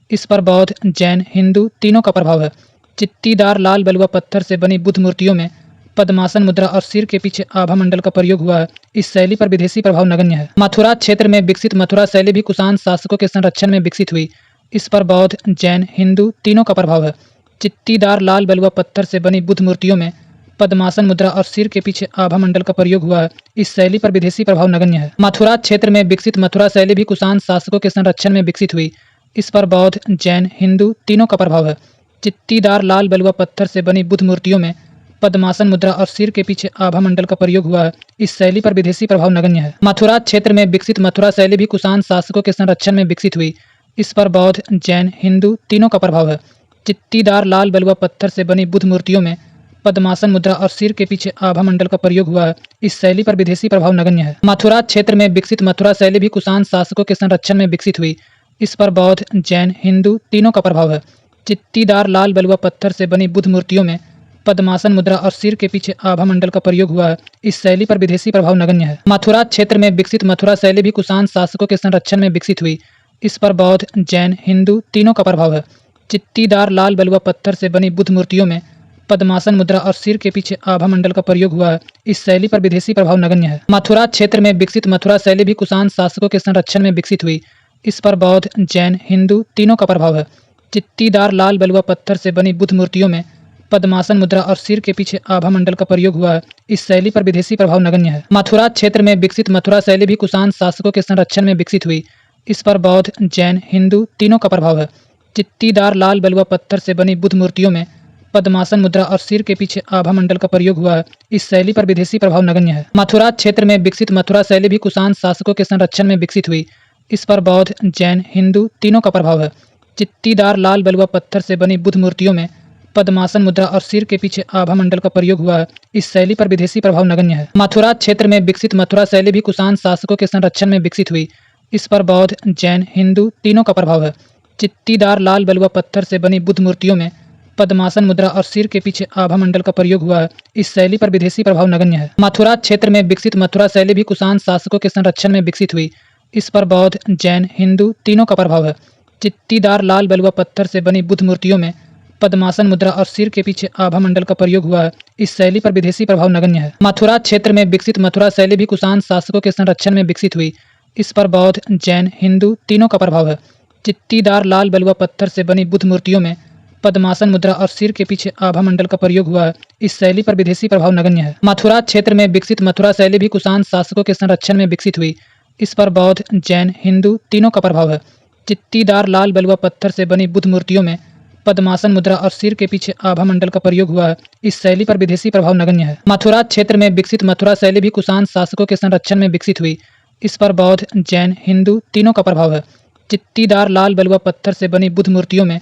इस पर बौद्ध, जैन, हिंदू तीनों का प्रभाव है। चित्तीदार लाल बलुआ पत्थर से बनी बुद्ध मूर्तियों में पद्मासन मुद्रा और सिर के पीछे आभा मंडल का प्रयोग हुआ है। इस शैली पर विदेशी प्रभाव नगण्य है। मथुरा क्षेत्र में विकसित मथुरा शैली भी कुषाण शासकों के संरक्षण में विकसित हुई। इस पर बौद्ध, जैन, हिंदू तीनों का प्रभाव है। चित्तीदार लाल बलुआ पत्थर से बनी बुद्ध मूर्तियों में पद्मासन मुद्रा और सिर के पीछे आभा मंडल का प्रयोग हुआ है। इस शैली पर विदेशी प्रभाव नगण्य है। मथुरा क्षेत्र में विकसित मथुरा शैली भी कुषाण शासकों के संरक्षण में विकसित हुई। इस पर बौद्ध, जैन, हिंदू तीनों का प्रभाव है। चित्तीदार लाल बलुआ पत्थर से बनी बुद्ध मूर्तियों में पद्मासन मुद्रा और सिर के पीछे आभा मंडल का प्रयोग हुआ है। इस शैली पर विदेशी प्रभाव नगण्य है। मथुरा क्षेत्र में विकसित मथुरा शैली भी कुषाण शासकों के संरक्षण में विकसित हुई। इस पर बौद्ध, जैन, हिंदू तीनों का प्रभाव है। चित्तीदार लाल बलुआ पत्थर से बनी बुद्ध मूर्तियों में पद्मासन मुद्रा और सिर के पीछे आभा मंडल का प्रयोग हुआ है। इस शैली पर विदेशी प्रभाव नगण्य है। मथुरा क्षेत्र में विकसित मथुरा शैली भी कुषाण शासकों के संरक्षण में विकसित हुई। इस पर बौद्ध, जैन, हिंदू तीनों का प्रभाव है। चित्तीदार लाल बलुआ पत्थर से बनी बुद्ध मूर्तियों में पद्मासन मुद्रा और सिर के पीछे आभा मंडल का प्रयोग हुआ है। इस शैली पर विदेशी प्रभाव नगण्य है। मथुरा क्षेत्र में विकसित मथुरा शैली भी कुषाण शासकों के संरक्षण में विकसित हुई। इस पर बौद्ध, जैन, हिंदू तीनों का प्रभाव है। चित्तीदार लाल बलुआ पत्थर से बनी बुद्ध मूर्तियों में पद्मासन मुद्रा और सिर के पीछे आभा मंडल का प्रयोग हुआ है। इस शैली पर विदेशी प्रभाव नगण्य है। मथुरा क्षेत्र में विकसित मथुरा शैली भी कुषाण शासकों के संरक्षण में विकसित हुई। इस पर बौद्ध, जैन, हिंदू तीनों का प्रभाव है। चित्तीदार लाल बलुआ पत्थर से बनी बुद्ध मूर्तियों में पद्मासन मुद्रा और सिर के पीछे आभा मंडल का प्रयोग हुआ है। इस शैली पर विदेशी प्रभाव नगण्य है। मथुरा क्षेत्र में विकसित मथुरा शैली भी कुषाण शासकों के संरक्षण में विकसित हुई। इस पर बौद्ध, जैन, हिंदू तीनों का प्रभाव है। चित्तीदार लाल बलुआ पत्थर से बनी बुद्ध मूर्तियों में पद्मासन मुद्रा और सिर के पीछे आभा मंडल का प्रयोग हुआ है। इस शैली पर विदेशी प्रभाव नगण्य है। मथुरा क्षेत्र में विकसित मथुरा शैली भी कुषाण शासकों के संरक्षण में विकसित हुई। इस पर बौद्ध, जैन, हिंदू तीनों का प्रभाव है। चित्तीदार लाल बलुआ पत्थर से बनी बुद्ध मूर्तियों में पद्मासन मुद्रा और सिर के पीछे आभा मंडल का प्रयोग हुआ है। इस शैली पर विदेशी प्रभाव नगण्य है। मथुरा क्षेत्र में विकसित मथुरा शैली भी कुषाण शासकों के संरक्षण में विकसित हुई। इस पर बौद्ध, जैन, हिंदू तीनों का प्रभाव है। चित्तीदार लाल बलुआ पत्थर से बनी बुद्ध मूर्तियों में पद्मासन मुद्रा और सिर के पीछे आभा मंडल का प्रयोग हुआ है। इस शैली पर विदेशी प्रभाव नगण्य है। मथुरा क्षेत्र में विकसित मथुरा शैली भी कुषाण शासकों के संरक्षण में विकसित हुई। इस पर बौद्ध, जैन, हिंदू तीनों का प्रभाव है। चित्तीदार लाल बलुआ पत्थर से बनी बुद्ध मूर्तियों में पद्मासन मुद्रा और सिर के पीछे आभा मंडल का प्रयोग हुआ है। इस शैली पर विदेशी प्रभाव नगण्य है। मथुरा क्षेत्र में विकसित मथुरा शैली भी कुषाण शासकों के संरक्षण में विकसित हुई। इस पर बौद्ध, जैन, हिंदू तीनों का प्रभाव है। चित्तीदार लाल बलुआ पत्थर से बनी बुद्ध मूर्तियों में पद्मासन मुद्रा और सिर के पीछे आभा मंडल का प्रयोग हुआ है। इस शैली पर विदेशी प्रभाव नगण्य है। मथुरा क्षेत्र में विकसित मथुरा शैली भी कुषाण शासकों के संरक्षण में विकसित हुई। इस पर बौद्ध, जैन, हिंदू तीनों का प्रभाव है। चित्तीदार लाल बलुआ पत्थर से बनी बुद्ध मूर्तियों में पद्मासन मुद्रा और सिर के पीछे आभा मंडल का प्रयोग हुआ है। इस शैली पर विदेशी प्रभाव नगण्य है। मथुरा क्षेत्र में विकसित मथुरा शैली भी कुषाण शासकों के संरक्षण में विकसित हुई। इस पर बौद्ध, जैन, हिंदू तीनों का प्रभाव है। चित्तीदार लाल बलुआ पत्थर से बनी बुद्ध मूर्तियों में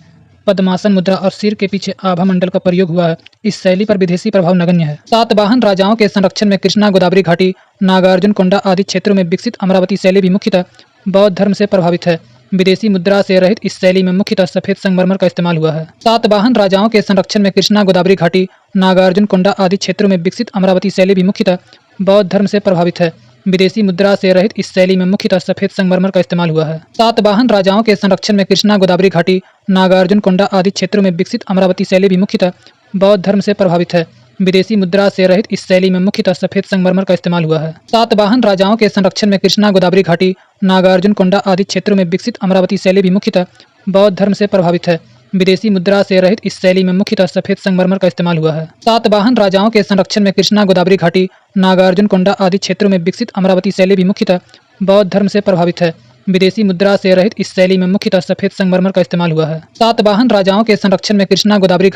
पद्मासन मुद्रा और सिर के पीछे आभा मंडल का प्रयोग हुआ है। इस शैली पर विदेशी प्रभाव नगण्य है। सातवाहन राजाओं के संरक्षण में कृष्णा गोदावरी घाटी, नागार्जुन कोंडा आदि क्षेत्रों में विकसित अमरावती शैली भी मुख्यतः बौद्ध धर्म से प्रभावित है। विदेशी मुद्रा से रहित इस शैली में मुख्यतः सफेद संगमरमर का इस्तेमाल हुआ है। सातवाहन राजाओं के संरक्षण में कृष्णा गोदावरी घाटी, नागार्जुन कोंडा आदि क्षेत्रों में विकसित अमरावती शैली भी मुख्यतः बौद्ध धर्म से प्रभावित है। विदेशी मुद्रा से रहित इस शैली में मुख्यतः सफेद संगमरमर का इस्तेमाल हुआ है। सातवाहन राजाओं के संरक्षण में कृष्णा गोदावरी घाटी, नागार्जुन कोंडा आदि क्षेत्रों में विकसित अमरावती शैली भी मुख्यतः बौद्ध धर्म से प्रभावित है। विदेशी मुद्रा से रहित इस शैली में मुख्यतः सफेद संगमरमर का इस्तेमाल हुआ है। सातवाहन राजाओं के संरक्षण में कृष्णा गोदावरी घाटी, नागार्जुन कोंडा आदि क्षेत्रों में विकसित अमरावती शैली भी मुख्यतः बौद्ध धर्म से प्रभावित है। विदेशी मुद्रा से रहित इस शैली में मुख्यतः सफेद संगमरमर का इस्तेमाल हुआ है। सातवाहन राजाओं के संरक्षण में कृष्णा गोदावरी घाटी, नागार्जुन कोंडा आदि क्षेत्रों में विकसित अमरावती शैली भी मुख्यतः बौद्ध धर्म से प्रभावित है। विदेशी मुद्रा से रहित इस शैली में मुख्यतः सफेद संगमरमर का इस्तेमाल हुआ है। सातवाहन राजाओं के संरक्षण में कृष्णा गोदावरी घाटी, नागार्जुन कोंडा आदि क्षेत्रों में विकसित अमरावती शैली भी मुख्यतः बौद्ध धर्म से प्रभावित है। विदेशी मुद्रा से रहित इस शैली में मुख्यतः सफेद संगमरमर का इस्तेमाल हुआ है। सातवाहन राजाओं के संरक्षण में कृष्णा गोदावरी घाटी,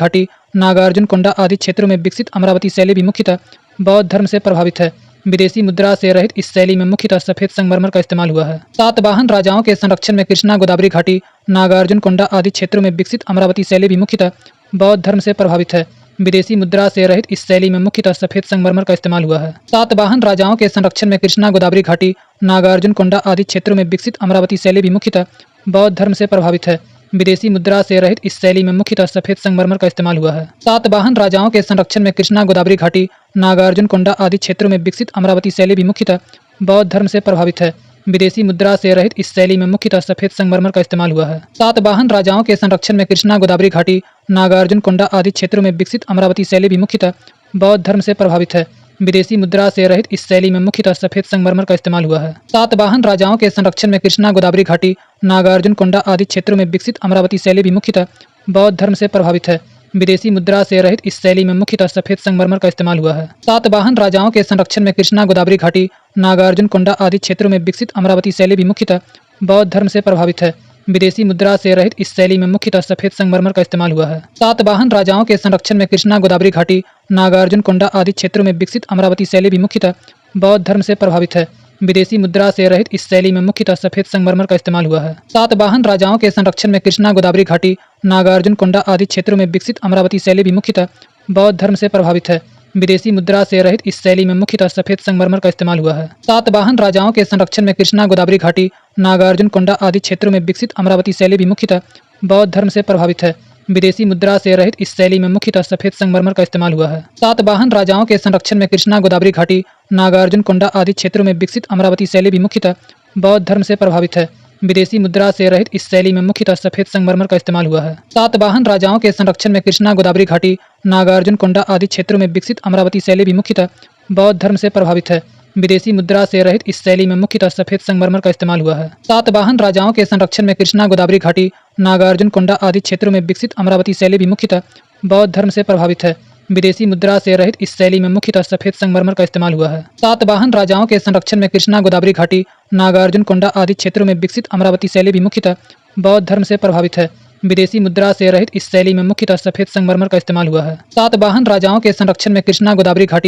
नागार्जुन कोंडा आदि क्षेत्रों में विकसित अमरावती शैली भी मुख्यतः बौद्ध धर्म से प्रभावित है। विदेशी मुद्रा से रहित इस शैली में मुख्यतः सफेद संगमरमर का इस्तेमाल हुआ है। सातवाहन राजाओं के संरक्षण में कृष्णा गोदावरी घाटी, नागार्जुन कोंडा आदि क्षेत्रों में विकसित अमरावती शैली भी मुख्यतः बौद्ध धर्म से प्रभावित है। विदेशी मुद्रा से रहित इस शैली में मुख्यतः सफेद संगमरमर का इस्तेमाल हुआ है। सातवाहन राजाओं के संरक्षण में कृष्णा गोदावरी घाटी, नागार्जुन कोंडा आदि क्षेत्रों में विकसित अमरावती शैली भी मुख्यतः बौद्ध धर्म से प्रभावित है। विदेशी मुद्रा से रहित इस शैली में मुख्यतः सफेद संगमरमर का इस्तेमाल हुआ है। सातवाहन राजाओं के संरक्षण में कृष्णा गोदावरी घाटी, नागार्जुन कोंडा आदि क्षेत्रों में विकसित अमरावती शैली भी मुख्यतः बौद्ध धर्म से प्रभावित है। विदेशी मुद्रा से रहित इस शैली में मुख्यतः सफेद संगमरमर का इस्तेमाल हुआ है। सातवाहन राजाओं के संरक्षण में कृष्णा गोदावरी घाटी, नागार्जुन कोंडा आदि क्षेत्रों में विकसित अमरावती शैली भी मुख्यतः बौद्ध धर्म से प्रभावित है। विदेशी मुद्रा से रहित इस शैली में मुख्यतः सफेद संगमरमर का इस्तेमाल हुआ है। सातवाहन राजाओं के संरक्षण में कृष्णा गोदावरी घाटी, नागार्जुन कोंडा आदि क्षेत्रों में विकसित अमरावती शैली भी मुख्यतः बौद्ध धर्म से प्रभावित है। विदेशी मुद्रा से रहित इस शैली में मुख्यतः सफेद संगमरमर का इस्तेमाल हुआ है। सातवाहन राजाओं के संरक्षण में कृष्णा गोदावरी घाटी, नागार्जुन कोंडा आदि क्षेत्रों में विकसित अमरावती शैली भी मुख्यतः बौद्ध धर्म से प्रभावित है। विदेशी मुद्रा से रहित इस शैली में मुख्यतः सफेद संगमरमर का इस्तेमाल हुआ है। सातवाहन राजाओं के संरक्षण में कृष्णा गोदावरी घाटी, नागार्जुन कोंडा आदि क्षेत्रों में विकसित अमरावती शैली भी मुख्यतः बौद्ध धर्म से प्रभावित है। विदेशी मुद्रा से रहित इस शैली में मुख्यतः सफेद संगमरमर का इस्तेमाल हुआ है। सातवाहन राजाओं के संरक्षण में कृष्णा गोदावरी घाटी, नागार्जुन कोंडा आदि क्षेत्रों में विकसित अमरावती शैली भी मुख्यतः बौद्ध धर्म से प्रभावित है। विदेशी मुद्रा से रहित इस शैली में मुख्यतः सफेद संगमरमर का इस्तेमाल हुआ है। सातवाहन राजाओं के संरक्षण में कृष्णा गोदावरी घाटी, नागार्जुन कोंडा आदि क्षेत्रों में विकसित अमरावती शैली भी मुख्यतः बौद्ध धर्म से प्रभावित है। विदेशी मुद्रा से रहित इस शैली में मुख्यतः सफेद संगमरमर का इस्तेमाल हुआ है। सातवाहन राजाओं के संरक्षण में कृष्णा गोदावरी घाटी, नागार्जुन कोंडा आदि क्षेत्रों में विकसित अमरावती शैली भी मुख्यतः बौद्ध धर्म से प्रभावित है। विदेशी मुद्रा से रहित इस शैली में मुख्यतः सफेद संगमरमर का इस्तेमाल हुआ है। सातवाहन राजाओं के संरक्षण में कृष्णा गोदावरी घाटी, नागार्जुन कोंडा आदि क्षेत्रों में विकसित अमरावती शैली भी मुख्यतः बौद्ध धर्म से प्रभावित है। विदेशी मुद्रा से रहित इस शैली में मुख्यतः सफेद संगमरमर का इस्तेमाल हुआ है। सातवाहन राजाओं के संरक्षण में कृष्णा गोदावरी घाटी, नागार्जुन कोंडा आदि क्षेत्रों में विकसित अमरावती शैली भी मुख्यतः बौद्ध धर्म से प्रभावित है। विदेशी मुद्रा से रहित इस शैली में मुख्यतः सफेद संगमरमर का इस्तेमाल हुआ है। सातवाहन राजाओं के संरक्षण में कृष्णा गोदावरी घाटी, नागार्जुन कोंडा आदि क्षेत्रों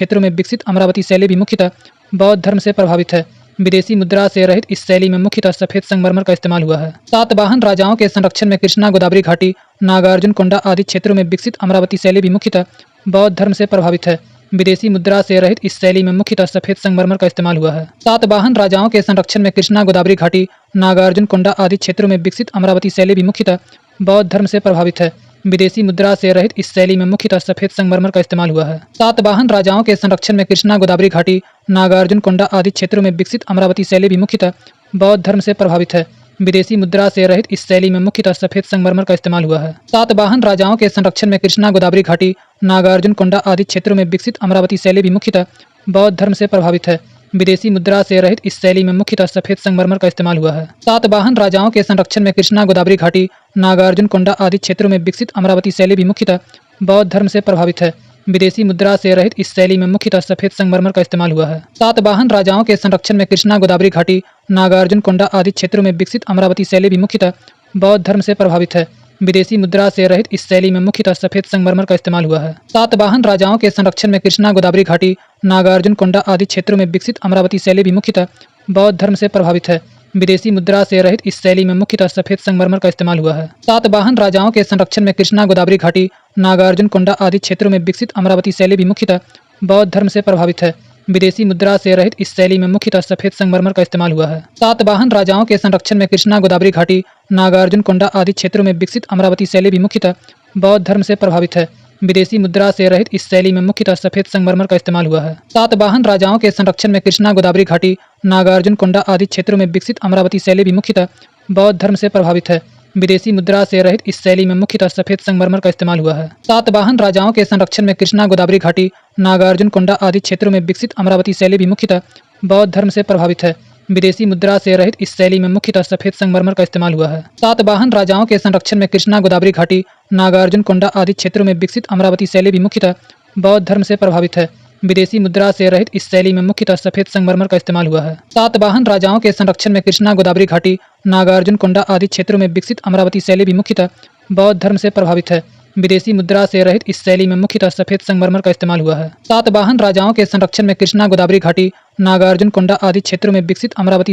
में विकसित अमरावती शैली भी मुख्यतः बौद्ध धर्म से प्रभावित है। विदेशी मुद्रा से रहित इस शैली में मुख्यतः सफेद संगमरमर का इस्तेमाल हुआ है। सातवाहन राजाओं के संरक्षण में कृष्णा गोदावरी घाटी, नागार्जुन कोंडा आदि क्षेत्रों में विकसित अमरावती शैली भी मुख्यतः बौद्ध धर्म से प्रभावित है। विदेशी मुद्रा से रहित इस शैली में मुख्यतः सफेद संगमरमर का इस्तेमाल हुआ है। सातवाहन राजाओं के संरक्षण में कृष्णा गोदावरी घाटी, नागार्जुन कोंडा आदि क्षेत्रों में विकसित अमरावती शैली भी मुख्यतः बौद्ध धर्म से प्रभावित है। विदेशी मुद्रा से रहित इस शैली में मुख्यतः सफेद संगमरमर का इस्तेमाल हुआ है। सातवाहन राजाओं के संरक्षण में कृष्णा गोदावरी घाटी, नागार्जुन कोंडा आदि क्षेत्रों में विकसित अमरावती शैली भी मुख्यतः बौद्ध धर्म से प्रभावित है। विदेशी मुद्रा से रहित इस शैली में मुख्यतः सफेद संगमरमर का इस्तेमाल हुआ है। सातवाहन राजाओं के संरक्षण में कृष्णा गोदावरी घाटी, नागार्जुन कोंडा आदि क्षेत्रों में विकसित अमरावती शैली भी मुख्यतः बौद्ध धर्म से प्रभावित है। विदेशी मुद्रा से रहित इस शैली में मुख्यतः सफेद संगमरमर का इस्तेमाल हुआ है। सातवाहन राजाओं के संरक्षण में कृष्णा गोदावरी घाटी, नागार्जुन कोंडा आदि क्षेत्रों में विकसित अमरावती शैली भी मुख्यतः बौद्ध धर्म से प्रभावित है। विदेशी मुद्रा से रहित इस शैली में मुख्यतः सफेद संगमरमर का इस्तेमाल हुआ है। सातवाहन राजाओं के संरक्षण में कृष्णा गोदावरी घाटी, नागार्जुन कोंडा आदि क्षेत्रों में विकसित अमरावती शैली भी मुख्यतः बौद्ध धर्म से प्रभावित है। विदेशी मुद्रा से रहित इस शैली में मुख्यतः सफेद संगमरमर का इस्तेमाल हुआ है। सातवाहन राजाओं के संरक्षण में कृष्णा गोदावरी घाटी, नागार्जुन कोंडा आदि क्षेत्रों में विकसित अमरावती शैली भी मुख्यतः बौद्ध धर्म से प्रभावित है। विदेशी मुद्रा से रहित इस शैली में मुख्यतः सफेद संगमरमर का इस्तेमाल हुआ है। सातवाहन राजाओं के संरक्षण में कृष्णा गोदावरी घाटी, नागार्जुन कोंडा आदि क्षेत्रों में विकसित अमरावती शैली भी मुख्यतः बौद्ध धर्म से प्रभावित है। विदेशी मुद्रा से रहित इस शैली में मुख्यतः सफेद संगमरमर का इस्तेमाल हुआ है। सातवाहन राजाओं के संरक्षण में कृष्णा गोदावरी घाटी, नागार्जुन कोंडा आदि क्षेत्रों में विकसित अमरावती शैली भी मुख्यतः बौद्ध धर्म से प्रभावित है। विदेशी मुद्रा से रहित इस शैली में मुख्यतः सफेद संगमरमर का इस्तेमाल हुआ है। सातवाहन राजाओं के संरक्षण में कृष्णा गोदावरी घाटी, नागार्जुन कोंडा आदि क्षेत्रों में विकसित अमरावती शैली भी मुख्यतः बौद्ध धर्म से प्रभावित है। विदेशी मुद्रा से रहित इस शैली में मुख्यतः सफेद संगमरमर का इस्तेमाल हुआ है। सातवाहन राजाओं के संरक्षण में कृष्णा गोदावरी घाटी, नागार्जुन कोंडा आदि क्षेत्रों में विकसित अमरावती शैली भी मुख्यतः बौद्ध धर्म से प्रभावित है। विदेशी मुद्रा से रहित इस शैली में मुख्यतः सफेद संगमरमर का इस्तेमाल हुआ है। सातवाहन राजाओं के संरक्षण में कृष्णा गोदावरी घाटी, नागार्जुन कोंडा आदि क्षेत्रों में विकसित अमरावती शैली भी मुख्यतः बौद्ध धर्म से प्रभावित है। विदेशी मुद्रा से रहित इस शैली में मुख्यतः सफेद संगमरमर का इस्तेमाल हुआ है। सातवाहन राजाओं के संरक्षण में कृष्णा गोदावरी घाटी, नागार्जुन कोंडा आदि क्षेत्रों में विकसित अमरावती शैली भी मुख्यतः बौद्ध धर्म से प्रभावित है। विदेशी मुद्रा से रहित इस शैली में मुख्यतः सफेद संगमरमर का इस्तेमाल हुआ है। सातवाहन राजाओं के संरक्षण में कृष्णा गोदावरी घाटी, नागार्जुन कोंडा आदि क्षेत्रों में विकसित अमरावती शैली भी मुख्यतः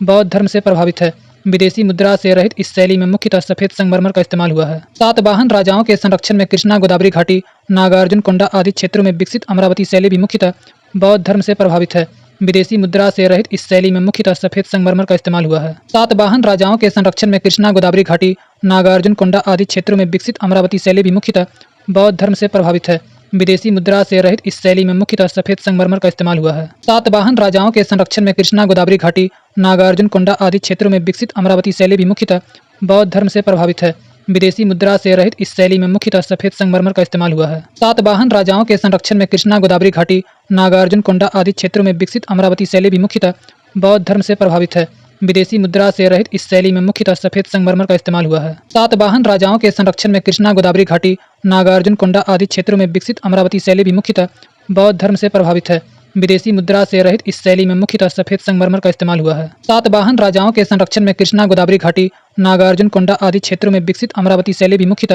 बौद्ध धर्म से प्रभावित है। विदेशी मुद्रा से रहित इस शैली में मुख्यतः सफेद संगमरमर का इस्तेमाल हुआ है। सातवाहन राजाओं के संरक्षण में कृष्णा गोदावरी घाटी, नागार्जुन कोंडा आदि क्षेत्रों में विकसित अमरावती शैली भी मुख्यतः बौद्ध धर्म से प्रभावित है। विदेशी मुद्रा से रहित इस शैली में मुख्यतः सफेद संगमरमर का इस्तेमाल हुआ है। सातवाहन राजाओं के संरक्षण में कृष्णा गोदावरी घाटी, नागार्जुन कोंडा आदि क्षेत्रों में विकसित अमरावती शैली भी मुख्यतः बौद्ध धर्म से प्रभावित है। विदेशी मुद्रा से रहित इस शैली में मुख्यतः सफेद संगमरमर का इस्तेमाल हुआ है। सातवाहन राजाओं के संरक्षण में कृष्णा गोदावरी घाटी, नागार्जुन कोंडा आदि क्षेत्रों में विकसित अमरावती शैली भी मुख्यतः बौद्ध धर्म से प्रभावित है। विदेशी मुद्रा से रहित इस शैली में मुख्यतः सफेद संगमरमर का इस्तेमाल हुआ है। सातवाहन राजाओं के संरक्षण में कृष्णा गोदावरी घाटी, नागार्जुन कोंडा आदि क्षेत्रों में विकसित अमरावती शैली भी मुख्यतः बौद्ध धर्म से प्रभावित है। विदेशी मुद्रा से रहित इस शैली में मुख्यतः सफेद संगमरमर का इस्तेमाल हुआ है। सातवाहन राजाओं के संरक्षण में कृष्णा गोदावरी घाटी, नागार्जुन कोंडा आदि क्षेत्रों में विकसित अमरावती शैली भी मुख्यतः बौद्ध धर्म से प्रभावित है। विदेशी मुद्रा से रहित इस शैली में मुख्यतः सफेद संगमरमर का इस्तेमाल हुआ है। सातवाहन राजाओं के संरक्षण में कृष्णा गोदावरी घाटी, नागार्जुन कोंडा आदि क्षेत्रों में विकसित अमरावती शैली भी मुख्यतः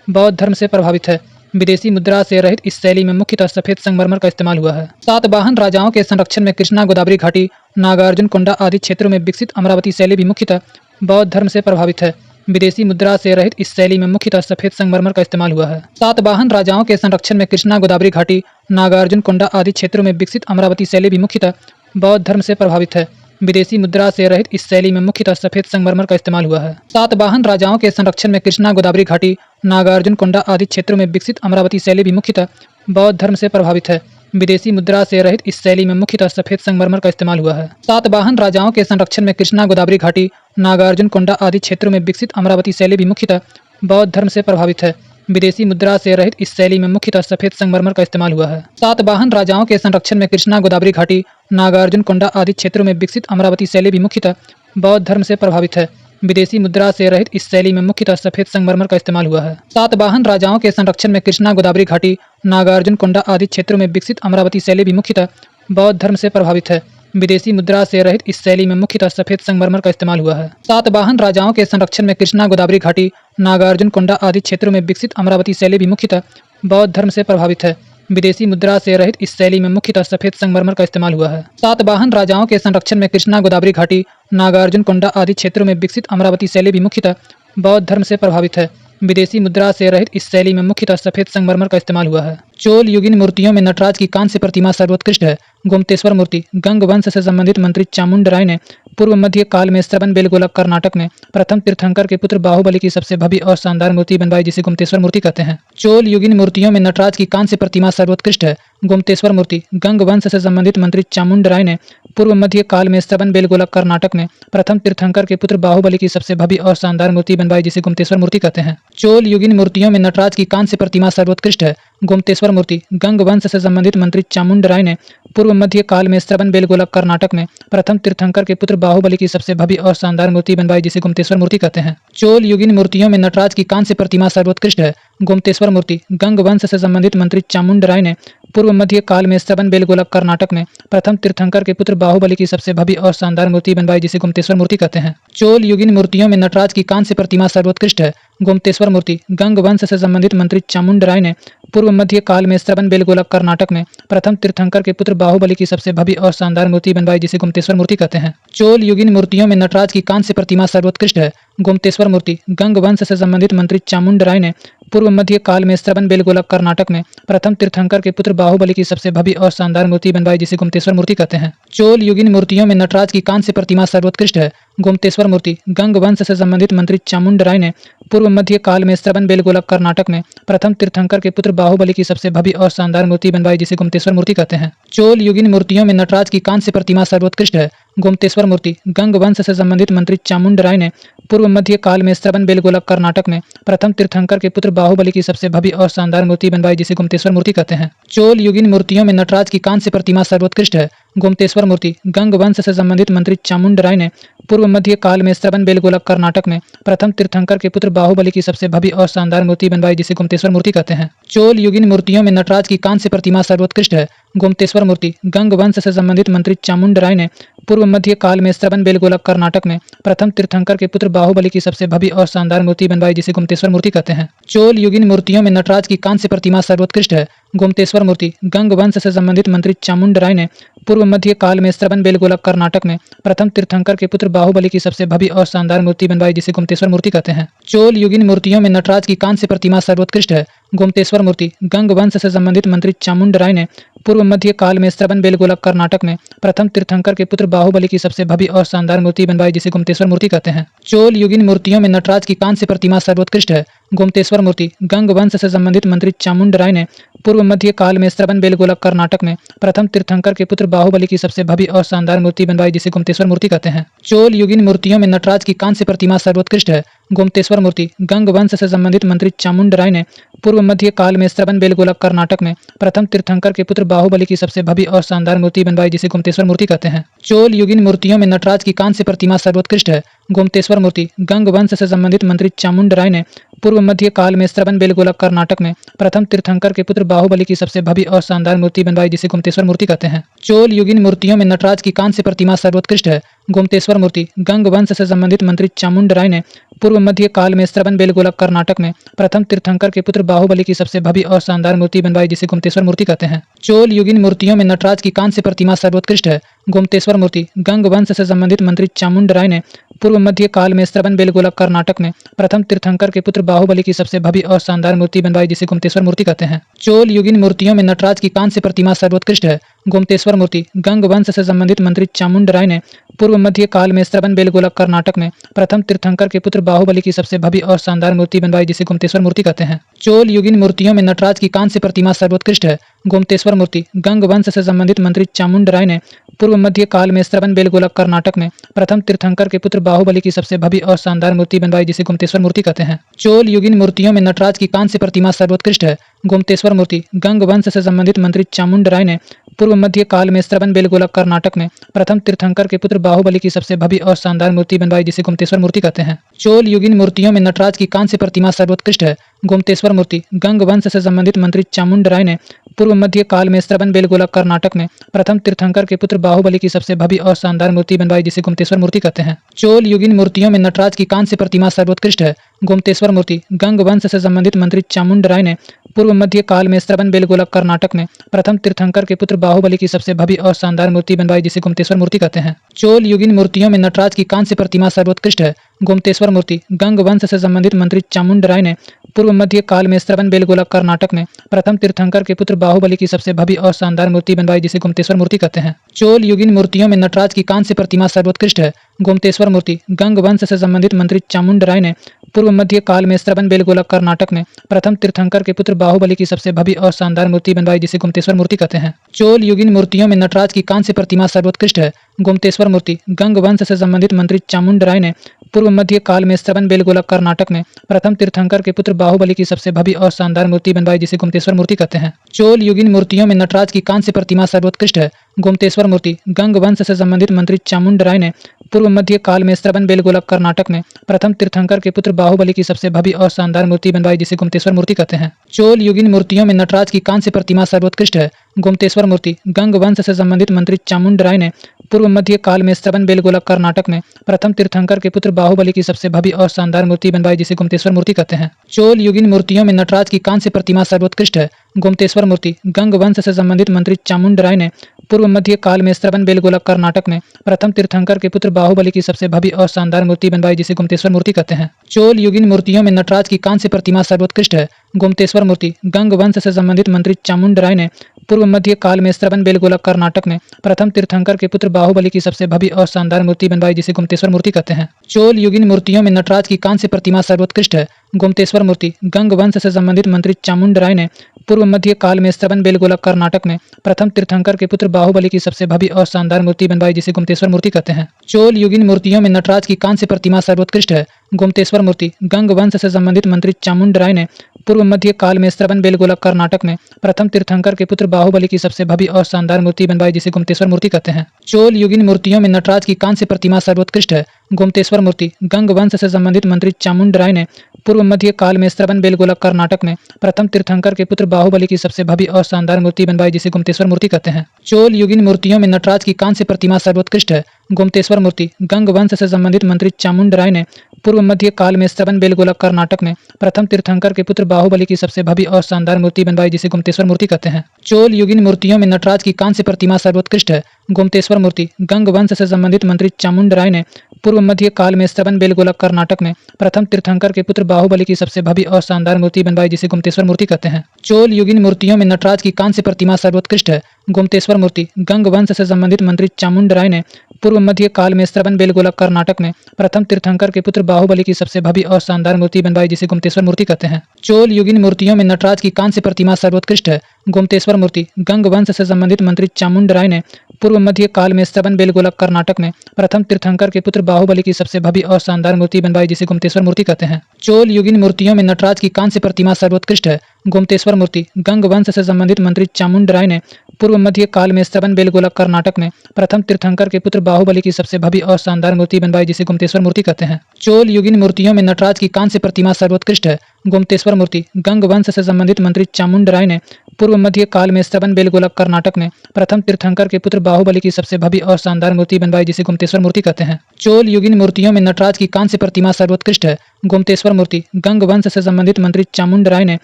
बौद्ध धर्म से प्रभावित है। विदेशी मुद्रा से रहित इस शैली में मुख्यतः सफेद संगमरमर का इस्तेमाल हुआ है। सातवाहन राजाओं के संरक्षण में कृष्णा गोदावरी घाटी, नागार्जुन कोंडा आदि क्षेत्रों में विकसित अमरावती शैली भी मुख्यतः बौद्ध धर्म से प्रभावित है। विदेशी मुद्रा से रहित इस शैली में मुख्यतः सफेद संगमरमर का इस्तेमाल हुआ है। सातवाहन राजाओं के संरक्षण में कृष्णा गोदावरी घाटी, नागार्जुन कोंडा आदि क्षेत्रों में विकसित अमरावती शैली भी मुख्यतः बौद्ध धर्म से प्रभावित है। विदेशी मुद्रा से रहित इस शैली में मुख्यतः सफेद संगमरमर का इस्तेमाल हुआ है। सातवाहन राजाओं के संरक्षण में कृष्णा गोदावरी घाटी, नागार्जुन कोंडा आदि क्षेत्रों में विकसित अमरावती शैली भी मुख्यतः बौद्ध धर्म से प्रभावित है। विदेशी मुद्रा से रहित इस शैली में मुख्यतः सफेद संगमरमर का इस्तेमाल हुआ है। सातवाहन राजाओं के संरक्षण में कृष्णा गोदावरी घाटी, नागार्जुन कोंडा आदि क्षेत्रों में विकसित अमरावती शैली भी मुख्यतः बौद्ध धर्म से प्रभावित है। विदेशी मुद्रा से रहित इस शैली में मुख्यतः सफेद संगमरमर का इस्तेमाल हुआ है। सातवाहन राजाओं के संरक्षण में कृष्णा गोदावरी घाटी, नागार्जुन कोंडा आदि क्षेत्रों में विकसित अमरावती शैली भी मुख्यतः बौद्ध धर्म से प्रभावित है। विदेशी मुद्रा से रहित इस शैली में मुख्यतः सफेद संगमरमर का इस्तेमाल हुआ है। सातवाहन राजाओं के संरक्षण में कृष्णा गोदावरी घाटी, नागार्जुन कोंडा आदि क्षेत्रों में विकसित अमरावती शैली भी मुख्यतः बौद्ध धर्म से प्रभावित है। विदेशी मुद्रा से रहित इस शैली में मुख्यतः सफेद संगमरमर का इस्तेमाल हुआ है। सातवाहन राजाओं के संरक्षण में कृष्णा गोदावरी घाटी, नागार्जुन कोंडा आदि क्षेत्रों में विकसित अमरावती शैली भी मुख्यतः बौद्ध धर्म से प्रभावित है। विदेशी मुद्रा से रहित इस शैली में मुख्यतः सफेद संगमरमर का इस्तेमाल हुआ है। सातवाहन राजाओं के संरक्षण में कृष्णा गोदावरी घाटी, नागार्जुन कोंडा आदि क्षेत्रों में विकसित अमरावती शैली भी मुख्यतः बौद्ध धर्म से प्रभावित है। विदेशी मुद्रा से रहित इस शैली में मुख्यतः सफेद संगमरमर का इस्तेमाल हुआ है। चोल युगीन मूर्तियों में नटराज की कांस्य प्रतिमा सर्वोत्कृष्ट है। गोमतेश्वर मूर्ति गंग वंश से संबंधित मंत्री चामुंडराय ने पूर्व मध्य काल में श्रवणबेलगोला कर्नाटक में प्रथम तीर्थंकर के पुत्र बाहुबली की सबसे भव्य और शानदार मूर्ति बनवाई, जिसे गोमतेश्वर मूर्ति कहते हैं। चोल युगीन मूर्तियों में नटराज की कांस्य प्रतिमा सर्वोत्कृष्ट है। गोमतेश्वर मूर्ति गंग वंश से संबंधित मंत्री चामुंडराय ने पूर्व मध्य काल में श्रवणबेलगोला कर्नाटक में प्रथम तीर्थंकर के पुत्र बाहुबली की सबसे भव्य और शानदार मूर्ति बनवाई, जिसे गोमतेश्वर मूर्ति कहते हैं। चोल युगीन मूर्तियों में नटराज की कांस्य प्रतिमा सर्वोत्कृष्ट है। गोमतेश्वर मूर्ति गंग वंश से संबंधित मंत्री चामुंडराय ने पूर्व मध्य काल में श्रवणबेलगोला कर्नाटक में प्रथम तीर्थंकर के पुत्र बाहुबली की सबसे भव्य और शानदार मूर्ति बनवाई, जिसे गुप्तेश्वर मूर्ति कहते हैं। चोल युगीन मूर्तियों में नटराज की कांस्य प्रतिमा सर्वोत्कृष्ट है। गुप्तेश्वर मूर्ति गंग वंश से संबंधित मंत्री चामुंड राय ने पूर्व मध्य काल में श्रवणबेलगोला कर्नाटक में प्रथम तीर्थंकर के पुत्र बाहुबली की सबसे भव्य और शानदार मूर्ति बनवाई, जिसे गुप्तेश्वर मूर्ति कहते हैं। चोल युगीन मूर्तियों में नटराज की कांस्य प्रतिमा सर्वोत्कृष्ट है। गुप्तेश्वर मूर्ति गंग वंश से संबंधित मंत्री चामुंड राय ने पूर्व मध्य काल में श्रवणबेलगोला कर्नाटक में प्रथम तीर्थंकर के पुत्र बाहुबली की सबसे भव्य और शानदार मूर्ति बनवाई, जिसे गुप्तेश्वर मूर्ति कहते हैं। चोल युगीन मूर्तियों में नटराज की कांस्य प्रतिमा सर्वोत्कृष्ट है। गुप्तेश्वर मूर्ति गंग वंश से संबंधित मंत्री चामुंड राय ने पूर्व मध्य काल में श्रवणबेलगोला कर्नाटक में प्रथम तीर्थंकर के पुत्र बाहुबली की सबसे भव्य और शानदार मूर्ति बनवाई, जिसे गुप्तेश्वर मूर्ति कहते हैं। चोल युगीन मूर्तियों में नटराज की कांस्य प्रतिमा सर्वोत्कृष्ट है। गुप्तेश्वर मूर्ति गंग वंश से संबंधित मंत्री चामुंड राय ने पूर्व मध्य काल में श्रवणबेलगोला कर्नाटक में प्रथम तीर्थंकर के पुत्र बाहुबली की सबसे भव्य और शानदार मूर्ति बनवाई, जिसे गुप्तेश्वर मूर्ति कहते हैं। चोल युगीन मूर्तियों में नटराज की कांस्य प्रतिमा सर्वोत्कृष्ट है। गुप्तेश्वर मूर्ति गंग वंश से संबंधित मंत्री चामुंड राय ने पूर्व मध्य काल में श्रवणबेलगोला कर्नाटक में प्रथम तीर्थंकर के पुत्र बाहुबली की सबसे भव्य और शानदार मूर्ति बनवाई, जिसे गुप्तेश्वर मूर्ति कहते हैं। चोल युगीन मूर्तियों में नटराज की कांस्य प्रतिमा सर्वोत्कृष्ट है। गुप्तेश्वर मूर्ति गंग वंश से संबंधित मंत्री चामुंड राय ने पूर्व मध्य काल में श्रवणबेलगोला कर्नाटक में प्रथम तीर्थंकर के पुत्र बाहुबली की सबसे भव्य और शानदार मूर्ति बनवाई, जिसे गुप्तेश्वर मूर्ति कहते हैं। चोल युगीन मूर्तियों में नटराज की कांस्य प्रतिमा सर्वोत्कृष्ट है। गुप्तेश्वर मूर्ति गंग वंश से संबंधित मंत्री चामुंड राय ने पूर्व मध्य काल में श्रवणबेलगोला कर्नाटक में प्रथम तीर्थंकर के पुत्र बाहुबली की सबसे भव्य और शानदार मूर्ति बनवाई, जिसे गुप्तेश्वर मूर्ति कहते हैं। चोल युगीन मूर्तियों में नटराज की कांस्य प्रतिमा सर्वोत्कृष्ट है। गुप्तेश्वर मूर्ति गंग वंश से संबंधित मंत्री चामुंड राय ने पूर्व मध्य काल में श्रवणबेलगोला कर्नाटक में प्रथम तीर्थंकर के पुत्र बाहुबली की सबसे भव्य और शानदार मूर्ति बनवाई, जिसे गुप्तेश्वर मूर्ति कहते हैं। चोल युगीन मूर्तियों में नटराज की कांस्य प्रतिमा सर्वोत्कृष्ट है। गुप्तेश्वर मूर्ति गंग वंश से संबंधित मंत्री चामुंड राय ने पूर्व मध्य काल में श्रवणबेलगोला कर्नाटक में प्रथम तीर्थंकर के पुत्र बाहुबली की सबसे भव्य और शानदार मूर्ति बनवाई, जिसे गुप्तेश्वर मूर्ति कहते हैं। चोल युगीन मूर्तियों में नटराज की कांस्य प्रतिमा सर्वोत्कृष्ट है। गुप्तेश्वर मूर्ति गंग वंश से संबंधित मंत्री चामुंड राय ने पूर्व मध्य काल में श्रवणबेलगोला कर्नाटक में प्रथम तीर्थंकर के पुत्र बाहुबली की सबसे भव्य और शानदार मूर्ति बनवाई, जिसे गुप्तेश्वर मूर्ति कहते हैं। चोल युगीन मूर्तियों में नटराज की कांस्य प्रतिमा सर्वोत्कृष्ट है। गुप्तेश्वर मूर्ति गंग वंश से संबंधित मंत्री चामुंड राय ने पूर्व मध्य काल में श्रवणबेलगोला कर्नाटक में प्रथम तीर्थंकर के पुत्र बाहुबली की सबसे भव्य और शानदार मूर्ति बनवाई, जिसे गुप्तेश्वर मूर्ति कहते हैं। चोल युगीन मूर्तियों में नटराज की कांस्य प्रतिमा सर्वोत्कृष्ट है। गुप्तेश्वर मूर्ति गंग वंश से संबंधित मंत्री चामुंड राय ने पूर्व मध्य काल में श्रवणबेलगोला कर्नाटक में प्रथम तीर्थंकर के पुत्र बाहुबली की सबसे भव्य और शानदार मूर्ति बनवाई, जिसे गुप्तेश्वर मूर्ति कहते हैं। चोल युगीन मूर्तियों में नटराज की कांस्य प्रतिमा सर्वोत्कृष्ट है। गुप्तेश्वर मूर्ति गंग वंश से संबंधित मंत्री चामुंड राय ने पूर्व मध्य काल में श्रवणबेलगोला कर्नाटक में प्रथम तीर्थंकर के पुत्र बाहुबली की सबसे भव्य और शानदार मूर्ति बनवाई, जिसे गुप्तेश्वर मूर्ति कहते हैं। चोल युगीन मूर्तियों में नटराज की कांस्य प्रतिमा सर्वोत्कृष्ट है। गुप्तेश्वर मूर्ति गंग वंश से संबंधित मंत्री चामुंड राय ने पूर्व मध्य काल में श्रवणबेलगोला कर्नाटक में प्रथम तीर्थंकर के पुत्र बाहुबली की सबसे भव्य और शानदार मूर्ति बनवाई, जिसे गुप्तेश्वर मूर्ति कहते हैं। चोल युगीन मूर्तियों में नटराज की कांस्य प्रतिमा सर्वोत्कृष्ट है। गुप्तेश्वर मूर्ति गंग वंश से संबंधित मंत्री चामुंड राय ने पूर्व मध्य काल में श्रवणबेलगोला कर्नाटक में प्रथम तीर्थंकर के पुत्र बाहुबली की सबसे भव्य और शानदार मूर्ति बनवाई, जिसे गुप्तेश्वर मूर्ति कहते हैं। चोल युगीन मूर्तियों में नटराज की कांस्य प्रतिमा सर्वोत्कृष्ट है। गुप्तेश्वर मूर्ति गंग वंश से संबंधित मंत्री चामुंड राय ने पूर्व मध्य काल में श्रवणबेलगोला कर्नाटक में प्रथम तीर्थंकर के पुत्र बाहुबली की सबसे भव्य और शानदार मूर्ति बनवाई, जिसे गुप्तेश्वर मूर्ति कहते हैं। चोल युगीन मूर्तियों में नटराज की कांस्य प्रतिमा सर्वोत्कृष्ट है। गुप्तेश्वर मूर्ति गंग वंश से संबंधित मंत्री चामुंड राय ने पूर्व मध्य काल में श्रवणबेलगोला कर्नाटक में प्रथम तीर्थंकर के पुत्र बाहुबली की सबसे भव्य और शानदार मूर्ति बनवाई, जिसे गुप्तेश्वर मूर्ति कहते हैं। चोल युगीन मूर्तियों में नटराज की कांस्य प्रतिमा सर्वोत्कृष्ट है। गुप्तेश्वर मूर्ति गंग वंश से संबंधित मंत्री चामुंड राय ने पूर्व मध्य काल में श्रवणबेलगोला कर्नाटक में प्रथम तीर्थंकर के पुत्र बाहुबली की सबसे भव्य और शानदार मूर्ति बनवाई, जिसे गुप्तेश्वर मूर्ति कहते हैं। चोल युगीन मूर्तियों में नटराज की कांस्य प्रतिमा सर्वोत्कृष्ट है। गुप्तेश्वर मूर्ति गंग वंश से संबंधित मंत्री चामुंड राय ने पूर्व मध्य काल में श्रवणबेलगोला कर्नाटक में प्रथम तीर्थंकर के पुत्र बाहुबली की सबसे भव्य और शानदार मूर्ति बनवाई, जिसे गुप्तेश्वर मूर्ति कहते हैं। चोल युगीन मूर्तियों में नटराज की कांस्य प्रतिमा सर्वोत्कृष्ट है। गुप्तेश्वर मूर्ति गंग वंश से संबंधित मंत्री चामुंड राय ने पूर्व मध्य काल में श्रवणबेलगोला कर्नाटक में प्रथम तीर्थंकर के पुत्र बाहुबली की सबसे भव्य और शानदार मूर्ति बनवाई, जिसे गुप्तेश्वर मूर्ति कहते हैं। चोल युगीन मूर्तियों में नटराज की कांस्य प्रतिमा सर्वोत्कृष्ट है। गुप्तेश्वर मूर्ति गंग वंश से संबंधित मंत्री चामुंड राय ने पूर्व मध्य काल में श्रवणबेलगोला कर्नाटक में प्रथम तीर्थंकर के पुत्र बाहुबली की सबसे भव्य और शानदार मूर्ति बनवाई, जिसे गुप्तेश्वर मूर्ति कहते हैं। चोल युगीन मूर्तियों में नटराज की कांस्य प्रतिमा सर्वोत्कृष्ट है। गुप्तेश्वर मूर्ति गंग वंश से संबंधित मंत्री चामुंड राय ने पूर्व मध्य काल में श्रवण बेलगोला कर्नाटक में प्रथम तीर्थंकर के पुत्र बाहुबली की सबसे भव्य और शानदार मूर्ति बनवाई, जिसे गुमतेश्वर मूर्ति कहते हैं। चोल युगीन मूर्तियों में नटराज की कांस्य प्रतिमा सर्वोत्कृष्ट है। गोमतेश्वर मूर्ति गंग वंश से संबंधित मंत्री चामुंड राय ने पूर्व मध्य काल में श्रवण बेलगोला कर्नाटक में प्रथम तीर्थंकर के पुत्र बाहुबली की सबसे भव्य और शानदार मूर्ति बनवाई, जिसे गुमतेश्वर मूर्ति कहते हैं। चोल युगीन मूर्तियों में नटराज की कांस्य प्रतिमा सर्वोत्कृष्ट है। गोमतेश्वर मूर्ति गंग वंश से संबंधित मंत्री चामुंड राय ने पूर्व मध्य काल में श्रवण बेलगोला कर्नाटक में प्रथम तीर्थंकर के पुत्र बाहुबली की सबसे भव्य और शानदार मूर्ति बनवाई, जिसे गुमतेश्वर मूर्ति कहते हैं। चोल युगीन मूर्तियों में नटराज की कांस्य प्रतिमा सर्वोत्कृष्ट है। गोमतेश्वर मूर्ति गंग वंश से संबंधित मंत्री चामुंड राय ने पूर्व मध्य काल में श्रवण बेलगोला कर्नाटक में प्रथम तीर्थंकर के पुत्र बाहुबली की सबसे भव्य और शानदार मूर्ति बनवाई, जिसे गुमतेश्वर मूर्ति कहते हैं। चोल युगीन मूर्तियों में नटराज की कांस्य प्रतिमा सर्वोत्कृष्ट है। गोमतेश्वर मूर्ति गंग वंश से संबंधित मंत्री चामुंड राय ने पूर्व मध्य काल में श्रवण बेलगोला कर्नाटक में प्रथम तीर्थंकर के पुत्र बाहुबली की सबसे भव्य और शानदार मूर्ति बनवाई, जिसे गुमतेश्वर मूर्ति कहते हैं। चोल युगीन मूर्तियों में नटराज की कांस्य प्रतिमा सर्वोत्कृष्ट है। गोमतेश्वर मूर्ति गंग वंश से संबंधित मंत्री चामुंड राय ने पूर्व मध्य काल में श्रवण बेलगोला कर्नाटक में प्रथम तीर्थंकर के पुत्र बाहुबली की सबसे भव्य और शानदार मूर्ति बनवाई, जिसे गुमतेश्वर मूर्ति कहते हैं। चोल युगीन मूर्तियों में नटराज की कांस्य प्रतिमा सर्वोत्कृष्ट है। गोमतेश्वर मूर्ति गंग वंश से संबंधित मंत्री चामुंड राय ने पूर्व मध्य काल में श्रवण बेलगोला कर्नाटक में प्रथम तीर्थंकर के पुत्र बाहुबली की सबसे भव्य और शानदार मूर्ति बनवाई, जिसे गुमतेश्वर मूर्ति कहते हैं। चोल युगीन मूर्तियों में नटराज की कांस्य प्रतिमा सर्वोत्कृष्ट है। गोमतेश्वर मूर्ति गंग वंश से संबंधित मंत्री चामुंड राय ने पूर्व मध्य काल में श्रवण बेलगोला कर्नाटक में प्रथम तीर्थंकर के पुत्र बाहुबली की सबसे भव्य और शानदार मूर्ति बनवाई, जिसे गुमतेश्वर मूर्ति कहते हैं। चोल युगीन मूर्तियों में नटराज की कांस्य प्रतिमा सर्वोत्कृष्ट है। गोमतेश्वर मूर्ति गंग वंश से संबंधित मंत्री चामुंड राय ने पूर्व मध्य काल में श्रवण बेलगोला कर्नाटक में प्रथम तीर्थंकर के पुत्र बाहुबली की सबसे भव्य और शानदार मूर्ति बनवाई, जिसे गुमतेश्वर मूर्ति कहते हैं। चोल युगीन मूर्तियों में नटराज की कांस्य प्रतिमा सर्वोत्कृष्ट है। गोमतेश्वर मूर्ति गंग वंश से संबंधित मंत्री चामुंड राय ने पूर्व मध्य काल में श्रवण बेलगोला कर्नाटक में प्रथम तीर्थंकर के पुत्र बाहुबली की सबसे भव्य और शानदार मूर्ति बनवाई, जिसे गुमतेश्वर मूर्ति कहते हैं। चोल युगीन मूर्तियों में नटराज की कांस्य प्रतिमा सर्वोत्कृष्ट है। गोमतेश्वर मूर्ति गंग वंश से संबंधित मंत्री चामुंड राय ने पूर्व मध्य काल में श्रवण बेलगोला कर्नाटक में प्रथम तीर्थंकर के पुत्र बाहुबली की सबसे भव्य और शानदार मूर्ति बनवाई, जिसे गुमतेश्वर मूर्ति कहते हैं। चोल युगीन मूर्तियों में नटराज की कांस्य प्रतिमा सर्वोत्कृष्ट है। गोमतेश्वर मूर्ति गंग वंश से संबंधित मंत्री चामुंड राय ने पूर्व मध्य काल में श्रवण बेलगोला कर्नाटक में प्रथम तीर्थंकर के पुत्र बाहुबली की सबसे भव्य और शानदार मूर्ति बनवाई, जिसे गुमतेश्वर मूर्ति कहते हैं। चोल युगीन मूर्तियों में नटराज की कांस्य प्रतिमा सर्वोत्कृष्ट है। गोमतेश्वर मूर्ति गंग वंश से संबंधित मंत्री चामुंड राय ने पूर्व मध्य काल में श्रवण बेलगोला कर्नाटक में प्रथम तीर्थंकर के पुत्र बाहुबली की सबसे भव्य और शानदार मूर्ति बनवाई, जिसे गुमतेश्वर मूर्ति कहते हैं। चोल युगीन मूर्तियों में नटराज की कांस्य प्रतिमा सर्वोत्कृष्ट है। गोमतेश्वर मूर्ति गंग वंश से संबंधित मंत्री चामुंड राय ने पूर्व मध्य काल में श्रवण बेलगोला कर्नाटक में प्रथम तीर्थंकर के पुत्र बाहुबली की सबसे भव्य और शानदार मूर्ति बनवाई, जिसे गुमतेश्वर मूर्ति कहते हैं। चोल युगीन मूर्तियों में नटराज की कांस्य प्रतिमा सर्वोत्कृष्ट है। गोमतेश्वर मूर्ति गंग वंश से संबंधित मंत्री चामुंड राय ने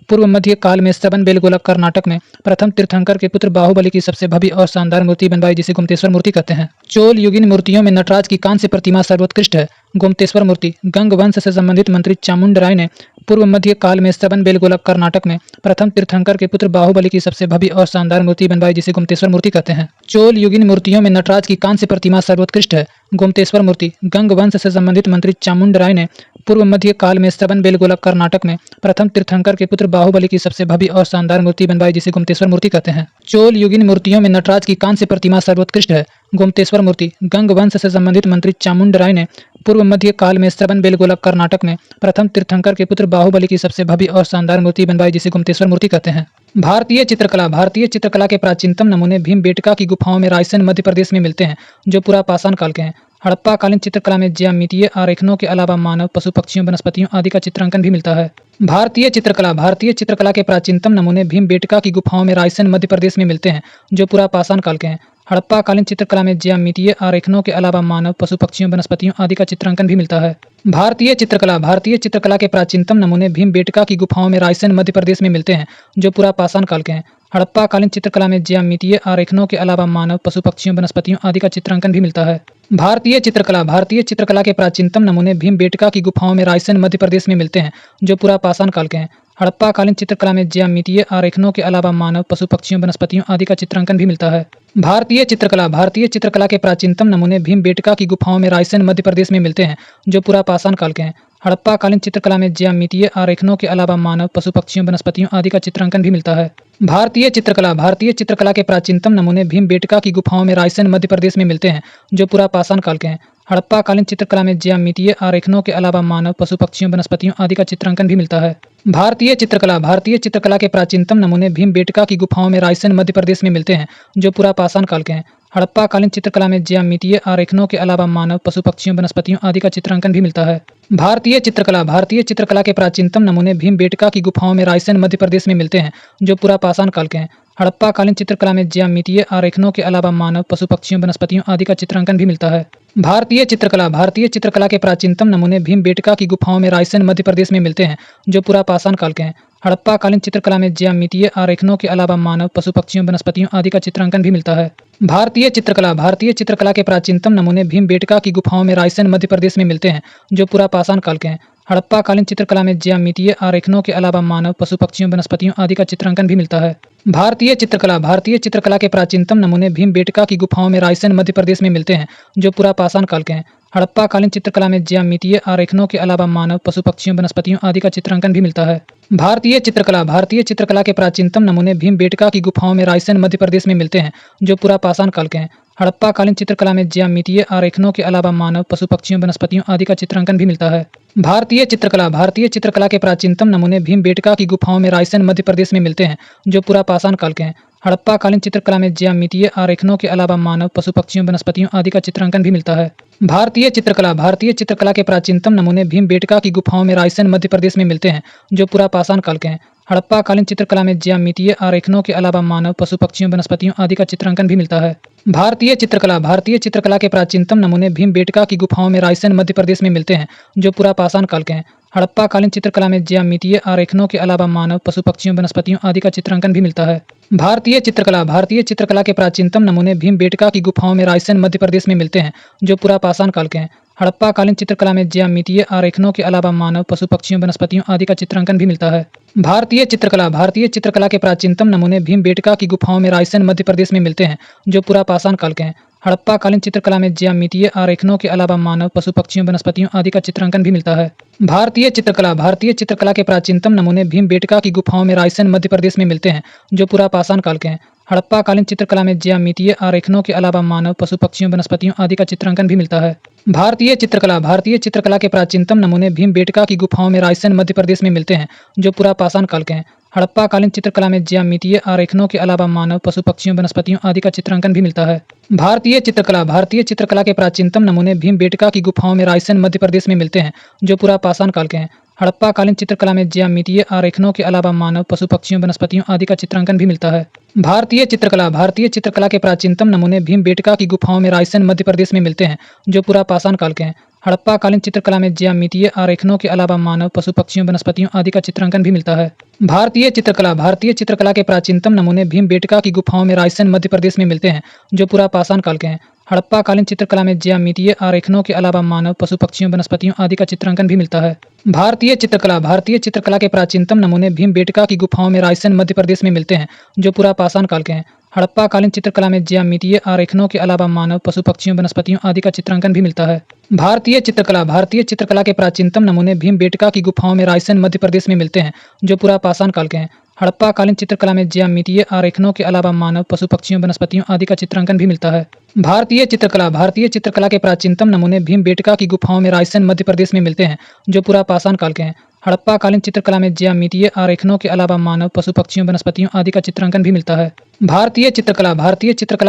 पूर्व मध्य काल में श्रवण बेलगोला कर्नाटक में प्रथम तीर्थंकर के पुत्र बाहुबली की सबसे भव्य और शानदार मूर्ति बनवाई, जिसे गुमतेश्वर मूर्ति कहते हैं। चोल युगीन मूर्तियों में नटराज की कांस्य प्रतिमा सर्वोत्कृष्ट है। गोमतेश्वर मूर्ति गंग वंश से संबंधित मंत्री चामुंड राय ने पूर्व मध्य काल में श्रवण बेलगोला कर्नाटक में प्रथम तीर्थंकर के पुत्र बाहुबली की सबसे भव्य और शानदार मूर्ति बनवाई, जिसे गुमतेश्वर मूर्ति कहते हैं। चोल युगीन मूर्तियों में नटराज की कांस्य प्रतिमा सर्वोत्कृष्ट है। गोमतेश्वर मूर्ति गंग वंश से संबंधित मंत्री चामुंड राय ने पूर्व मध्य काल में श्रवण बेलगोला कर्नाटक में प्रथम तीर्थंकर के पुत्र बाहुबली की सबसे भव्य और शानदार मूर्ति बनवाई, जिसे गुमतेश्वर मूर्ति कहते हैं। चोल युगीन मूर्तियों में नटराज की कांस्य प्रतिमा सर्वोत्कृष्ट है। गोमतेश्वर मूर्ति गंग वंश से संबंधित मंत्री चामुंड राय ने पूर्व मध्य काल में श्रवण बेलगोला कर्नाटक में प्रथम तीर्थंकर के पुत्र बाहुबली की सबसे भव्य और शानदार मूर्ति बनवाई, जिसे गुमतेश्वर मूर्ति कहते हैं। भारतीय चित्रकला के प्राचीनतम नमूने भीमबेटका की गुफाओं में रायसेन मध्य प्रदेश में मिलते हैं, जो पूरा पाषाण काल के हैं। हड़प्पा कालीन चित्रकला में ज्यामितीय आरेखनों के अलावा मानव, पशु पक्षियों, वनस्पतियों आदि का चित्रांकन भी मिलता है। भारतीय चित्रकला के प्राचीनतम नमूने भीमबेटका की गुफाओं में रायसेन मध्य प्रदेश में मिलते हैं, जो पूरा पाषाण काल के हैं। हड़प्पा कालीन चित्रकला में ज्यामितीय आरेखनों के अलावा मानव, पशु पक्षियों, वनस्पतियों आदि का चित्रांकन भी मिलता है। भारतीय चित्रकला के प्राचीनतम नमूने भीमबेटका की गुफाओं में रायसेन मध्य प्रदेश में मिलते हैं, जो पूरा पाषाण काल के हैं। हड़प्पा कालीन चित्रकला में ज्यामितीय आरेखनों के अलावा मानव, पशु पक्षियों, वनस्पतियों आदि का चित्रांकन भी मिलता है। भारतीय चित्रकला के प्राचीनतम नमूने भीमबेटका की गुफाओं में रायसेन मध्य प्रदेश में मिलते हैं, जो पूरा पाषाण काल के हैं। हड़प्पा कालीन चित्रकला में ज्यामितीय आरेखनों के अलावा मानव, पशु पक्षियों, वनस्पतियों आदि का चित्रांकन भी मिलता है। भारतीय चित्रकला के प्राचीनतम नमूने भीमबेटका की गुफाओं में रायसेन मध्य प्रदेश में मिलते हैं, जो पूरा पाषाण काल के हैं। हड़प्पा कालीन चित्रकला में ज्यामितीय आरेखनों के अलावा मानव, पशु पक्षियों, वनस्पतियों आदि का चित्रांकन भी मिलता है। भारतीय चित्रकला के प्राचीनतम नमूने भीमबेटका की गुफाओं में रायसेन, मध्य प्रदेश में मिलते हैं, जो पूरा पाषाण काल के हैं। हड़प्पा कालीन चित्रकला में ज्यामितीय आरेखनों के अलावा मानव, पशु पक्षियों, वनस्पतियों आदि का चित्रांकन भी मिलता है। भारतीय चित्रकला के प्राचीनतम नमूने भीमबेटका की गुफाओं में रायसेन, मध्य प्रदेश में मिलते हैं, जो पूरा पाषाण काल के हैं। हड़प्पा कालीन चित्रकला में ज्यामितीय आरेखनों के अलावा मानव, पशु पक्षियों, वनस्पतियों आदि का चित्रांकन भी मिलता है। भारतीय चित्रकला के प्राचीनतम नमूने भीमबेटका की गुफाओं में रायसेन, मध्य प्रदेश में मिलते हैं, जो पूरा पाषाण काल के हैं। हड़प्पा कालीन चित्रकला में ज्यामितीय आरेखनों के अलावा मानव, पशु पक्षियों, वनस्पतियों आदि का चित्रांकन भी मिलता है। भारतीय चित्रकला के प्राचीनतम नमूने भीमबेटका की गुफाओं में रायसेन, मध्य प्रदेश में मिलते हैं, जो पूरा पाषाण काल के हैं। हड़प्पा कालीन चित्रकला में ज्यामितीय आरेखनों के अलावा मानव, पशु पक्षियों, वनस्पतियों आदि का चित्रांकन भी मिलता है। भारतीय चित्रकला के प्राचीनतम नमूने भीमबेटका की गुफाओं में रायसेन, मध्य प्रदेश में मिलते हैं, जो पूरा पाषाण काल के हैं। हड़प्पा कालीन चित्रकला में ज्यामितीय आरेखनों के अलावा मानव, पशु पक्षियों, वनस्पतियों आदि का चित्रांकन भी मिलता है। भारतीय चित्रकला के प्राचीनतम नमूने भीमबेटका की गुफाओं में रायसेन, मध्य प्रदेश में मिलते हैं, जो पूरा पाषाण काल के हैं। हड़प्पा कालीन चित्रकला में ज्यामितीय आरेखनों के अलावा मानव, पशु पक्षियों, वनस्पतियों आदि का चित्रांकन भी मिलता है। भारतीय चित्रकला के प्राचीनतम नमूने भीमबेटका की गुफाओं में रायसेन, मध्य प्रदेश में मिलते हैं, जो पूरा पाषाण काल के हैं। हड़प्पा कालीन चित्रकला में ज्यामितीय आरेखनों के अलावा मानव, पशु पक्षियों, वनस्पतियों आदि का चित्रांकन भी मिलता है। भारतीय चित्रकला के प्राचीनतम नमूने भीमबेटका की गुफाओं में रायसेन, मध्य प्रदेश में मिलते हैं, जो पूरा पाषाण काल के हैं। हड़प्पा कालीन चित्रकला में ज्यामितीय आरेखनों के अलावा मानव, पशु पक्षियों, वनस्पतियों आदि का चित्रांकन भी मिलता है। भारतीय चित्रकला के प्राचीनतम नमूने भीमबेटका की गुफाओं में रायसेन, मध्य प्रदेश में मिलते हैं, जो पूरा पाषाण काल के हैं। हड़प्पा कालीन चित्रकला में ज्यामितीय आरेखनों के अलावा मानव, पशु पक्षियों, वनस्पतियों आदि का चित्रांकन भी मिलता है। भारतीय चित्रकला के प्राचीनतम नमूने भीमबेटका की गुफाओं में रायसेन, मध्य प्रदेश में मिलते हैं, जो पूरा पाषाण काल के हैं। हड़प्पा कालीन चित्रकला में ज्यामितीय आरेखनों के अलावा मानव, पशु पक्षियों, वनस्पतियों आदि का चित्रांकन भी मिलता है। भारतीय चित्रकला के प्राचीनतम नमूने भीमबेटका की गुफाओं में रायसेन, मध्य प्रदेश में मिलते हैं, जो पूरा पाषाण काल के हैं। हड़प्पा कालीन चित्रकला में ज्यामितीय आरेखनों के अलावा मानव, पशु पक्षियों, वनस्पतियों आदि का चित्रांकन भी मिलता है। भारतीय चित्रकला के प्राचीनतम नमूने भीमबेटका की गुफाओं में रायसेन, मध्य प्रदेश में मिलते हैं, जो पूरा पाषाण काल के हैं। हड़प्पा कालीन चित्रकला में ज्यामितीय आरेखनों के अलावा मानव, पशु पक्षियों, वनस्पतियों आदि का चित्रांकन भी मिलता है। भारतीय चित्रकला के प्राचीनतम नमूने भीमबेटका की गुफाओं में रायसेन, मध्य प्रदेश में मिलते हैं, जो पूरा पाषाण काल के हैं। हड़प्पा कालीन चित्रकला में ज्यामितीय आरेखनों के अलावा मानव, पशु पक्षियों, वनस्पतियों आदि का चित्रांकन भी मिलता है। भारतीय चित्रकला के प्राचीनतम नमूने भीमबेटका की गुफाओं में रायसेन, मध्य प्रदेश में मिलते हैं, जो पूरा पाषाण काल के हैं। हड़प्पा कालीन चित्रकला में ज्यामितीय आरेखनों के अलावा मानव, पशु पक्षियों, वनस्पतियों आदि का चित्रांकन भी मिलता है। भारतीय चित्रकला के प्राचीनतम नमूने भीमबेटका की गुफाओं में रायसेन, मध्य प्रदेश में मिलते हैं, जो पूरा पाषाण काल के हैं। हड़प्पा कालीन चित्रकला में ज्यामितीय आरेखनों के अलावा मानव, पशु पक्षियों, वनस्पतियों आदि का चित्रांकन भी मिलता है। भारतीय चित्रकला के प्राचीनतम नमूने भीमबेटका की गुफाओं में रायसेन, मध्य प्रदेश में मिलते हैं, जो पूरा पाषाण काल के हैं। हड़प्पा कालीन चित्रकला में ज्यामितीय आरेखनों के अलावा मानव, पशु पक्षियों, वनस्पतियों आदि का चित्रांकन भी मिलता है। भारतीय चित्रकला के प्राचीनतम नमूने भीमबेटका की गुफाओं में रायसेन, मध्य प्रदेश में मिलते हैं, जो पूरा पाषाण काल के हैं। हड़प्पा कालीन चित्रकला में ज्यामितीय आरेखनों के अलावा मानव, पशु पक्षियों, वनस्पतियों आदि का चित्रांकन भी मिलता है। भारतीय चित्रकला के प्राचीनतम नमूने भीमबेटका की गुफाओं में रायसेन, मध्य प्रदेश में मिलते हैं, जो पूरा पाषाण काल के हैं। हड़प्पा कालीन चित्रकला में ज्यामितीय आरेखनों के अलावा मानव, पशु पक्षियों, वनस्पतियों आदि का चित्रांकन भी मिलता है। भारतीय चित्रकला के प्राचीनतम नमूने भीमबेटका की गुफाओं में रायसेन, मध्य प्रदेश में मिलते हैं, जो पूरा पाषाण काल के हैं। हड़प्पा कालीन चित्रकला में ज्यामितीय आरेखनों के अलावा मानव, पशु पक्षियों, वनस्पतियों आदि का चित्रांकन भी मिलता है। भारतीय चित्रकला के प्राचीनतम नमूने भीमबेटका की गुफाओं में रायसेन, मध्य प्रदेश में मिलते हैं, जो पूरा पाषाण काल के हैं। हड़प्पा कालीन चित्रकला में ज्यामितीय आरेखनों के अलावा मानव, पशु पक्षियों, वनस्पतियों आदि का चित्रांकन भी मिलता है। भारतीय चित्रकला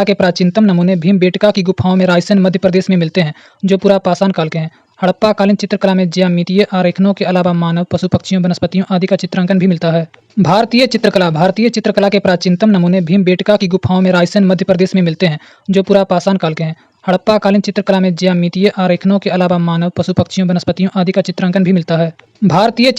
के प्राचीनतम नमूने भीमबेटका की गुफाओं में रायसेन, मध्य प्रदेश में मिलते हैं, जो पूरा पाषाण काल के हैं। हड़प्पा कालीन चित्रकला में ज्यामितीय आरेखनों के अलावा मानव, पशु पक्षियों, वनस्पतियों आदि का चित्रांकन भी मिलता है। भारतीय चित्रकला के प्राचीनतम नमूने भीमबेटका की गुफाओं में रायसेन, मध्य प्रदेश में मिलते हैं, जो पूरा पाषाण काल के हैं। हड़प्पा कालीन चित्रकला में ज्यामितीय आरेखनों के अलावा मानव, पशु पक्षियों, वनस्पतियों आदि का चित्रांकन भी मिलता है। भारतीय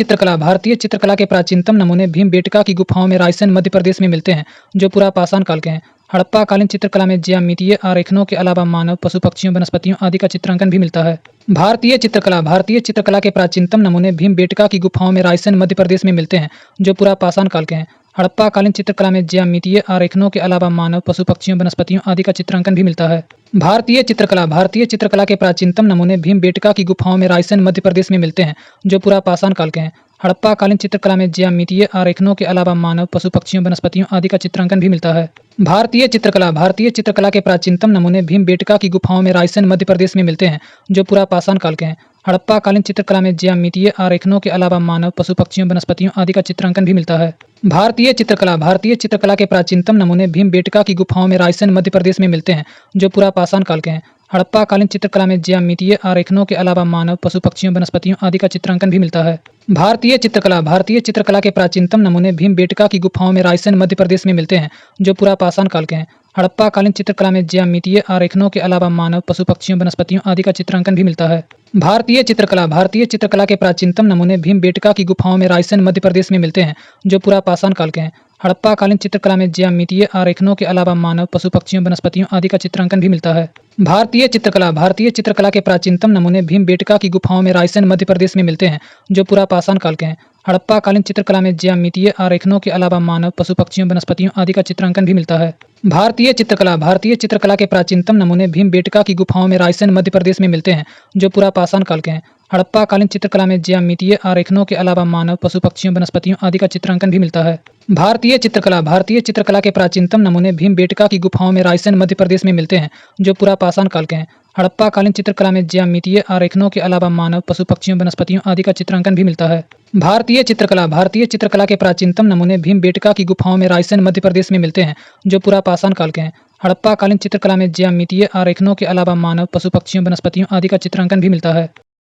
चित्रकला के प्राचीनतम नमूने भीमबेटका की गुफाओं में रायसेन, मध्य प्रदेश में मिलते हैं, जो पूरा पाषाण काल के हैं। हड़प्पा कालीन चित्रकला में ज्यामितीय आरेखनों के अलावा मानव, पशु पक्षियों, वनस्पतियों आदि का चित्रांकन भी मिलता है। भारतीय चित्रकला के प्राचीनतम नमूने भीमबेटका की गुफाओं में रायसेन मध्य प्रदेश में मिलते हैं, जो पूरा पाषाण काल के हैं। हड़प्पा कालीन चित्रकला में ज्यामितीय आरेखनों के अलावा मानव, पशु पक्षियों, वनस्पतियों आदि का चित्रांकन भी मिलता है। भारतीय चित्रकला के प्राचीनतम नमूने भीमबेटका की गुफाओं में रायसेन मध्य प्रदेश में मिलते हैं, जो पूरा पाषाण काल के हैं। हड़प्पा कालीन चित्रकला में ज्यामितीय आरेखनों के अलावा मानव, पशु पक्षियों, वनस्पतियों आदि का चित्रांकन भी मिलता है। भारतीय चित्रकला के प्राचीनतम नमूने भीमबेटका की गुफाओं में रायसेन मध्य प्रदेश में मिलते हैं, जो पूरा पाषाण काल के हैं। हड़प्पा कालीन चित्रकला में ज्यामितीय आरेखनों के अलावा मानव, पशु पक्षियों, वनस्पतियों आदि का चित्रांकन भी मिलता है। भारतीय चित्रकला के प्राचीनतम नमूने भीमबेटका की गुफाओं में रायसेन मध्य प्रदेश में मिलते हैं, जो पूरा पाषाण काल के हैं। हड़प्पा कालीन चित्रकला में ज्यामितीय आरेखनों के अलावा मानव, पशु पक्षियों, वनस्पतियों आदि का चित्रांकन भी मिलता है। भारतीय चित्रकला के प्राचीनतम नमूने भीमबेटका की गुफाओं में रायसेन मध्य प्रदेश में मिलते हैं, जो पूरा पाषाण काल के हैं। हड़प्पा कालीन चित्रकला में ज्यामितीय आरेखनों के अलावा मानव, पशु पक्षियों, वनस्पतियों आदि का चित्रांकन भी मिलता है। भारतीय चित्रकला के प्राचीनतम नमूने भीमबेटका की गुफाओं में रायसेन मध्य प्रदेश में मिलते हैं, जो पूरा पाषाण काल के हैं। हड़प्पा कालीन चित्रकला में ज्यामितीय आरेखनों के अलावा मानव, पशु पक्षियों, वनस्पतियों आदि का चित्रांकन भी मिलता है। भारतीय चित्रकला के प्राचीनतम नमूने भीमबेटका की गुफाओं में रायसेन मध्य प्रदेश में मिलते हैं, जो पूरा पाषाण काल के हैं। हड़प्पा कालीन चित्रकला में ज्यामितीय आरेखनों के अलावा मानव, पशु पक्षियों, वनस्पतियों आदि का चित्रांकन भी मिलता है। भारतीय चित्रकला के प्राचीनतम नमूने भीमबेटका की गुफाओं में रायसेन मध्य प्रदेश में मिलते हैं, जो पूरा पाषाण काल के हैं। हड़प्पा कालीन चित्रकला में ज्यामितीय आरेखनों के अलावा मानव, पशु पक्षियों, वनस्पतियों आदि का चित्रांकन भी मिलता है। भारतीय चित्रकला के प्राचीनतम नमूने भीमबेटका की गुफाओं में रायसेन मध्य प्रदेश में मिलते हैं, जो पूरा पाषाण काल के हैं। हड़प्पा कालीन चित्रकला में ज्यामितीय आरेखनों के अलावा मानव, पशु पक्षियों, वनस्पतियों आदि का चित्रांकन भी मिलता है। भारतीय चित्रकला के प्राचीनतम नमूने भीमबेटका की गुफाओं में रायसेन मध्य प्रदेश में मिलते हैं, जो पूरा पाषाण काल के हैं। हड़प्पा कालीन चित्रकला में ज्यामितीय आरेखनों के अलावा मानव, पशु पक्षियों, वनस्पतियों आदि का चित्रांकन भी मिलता है।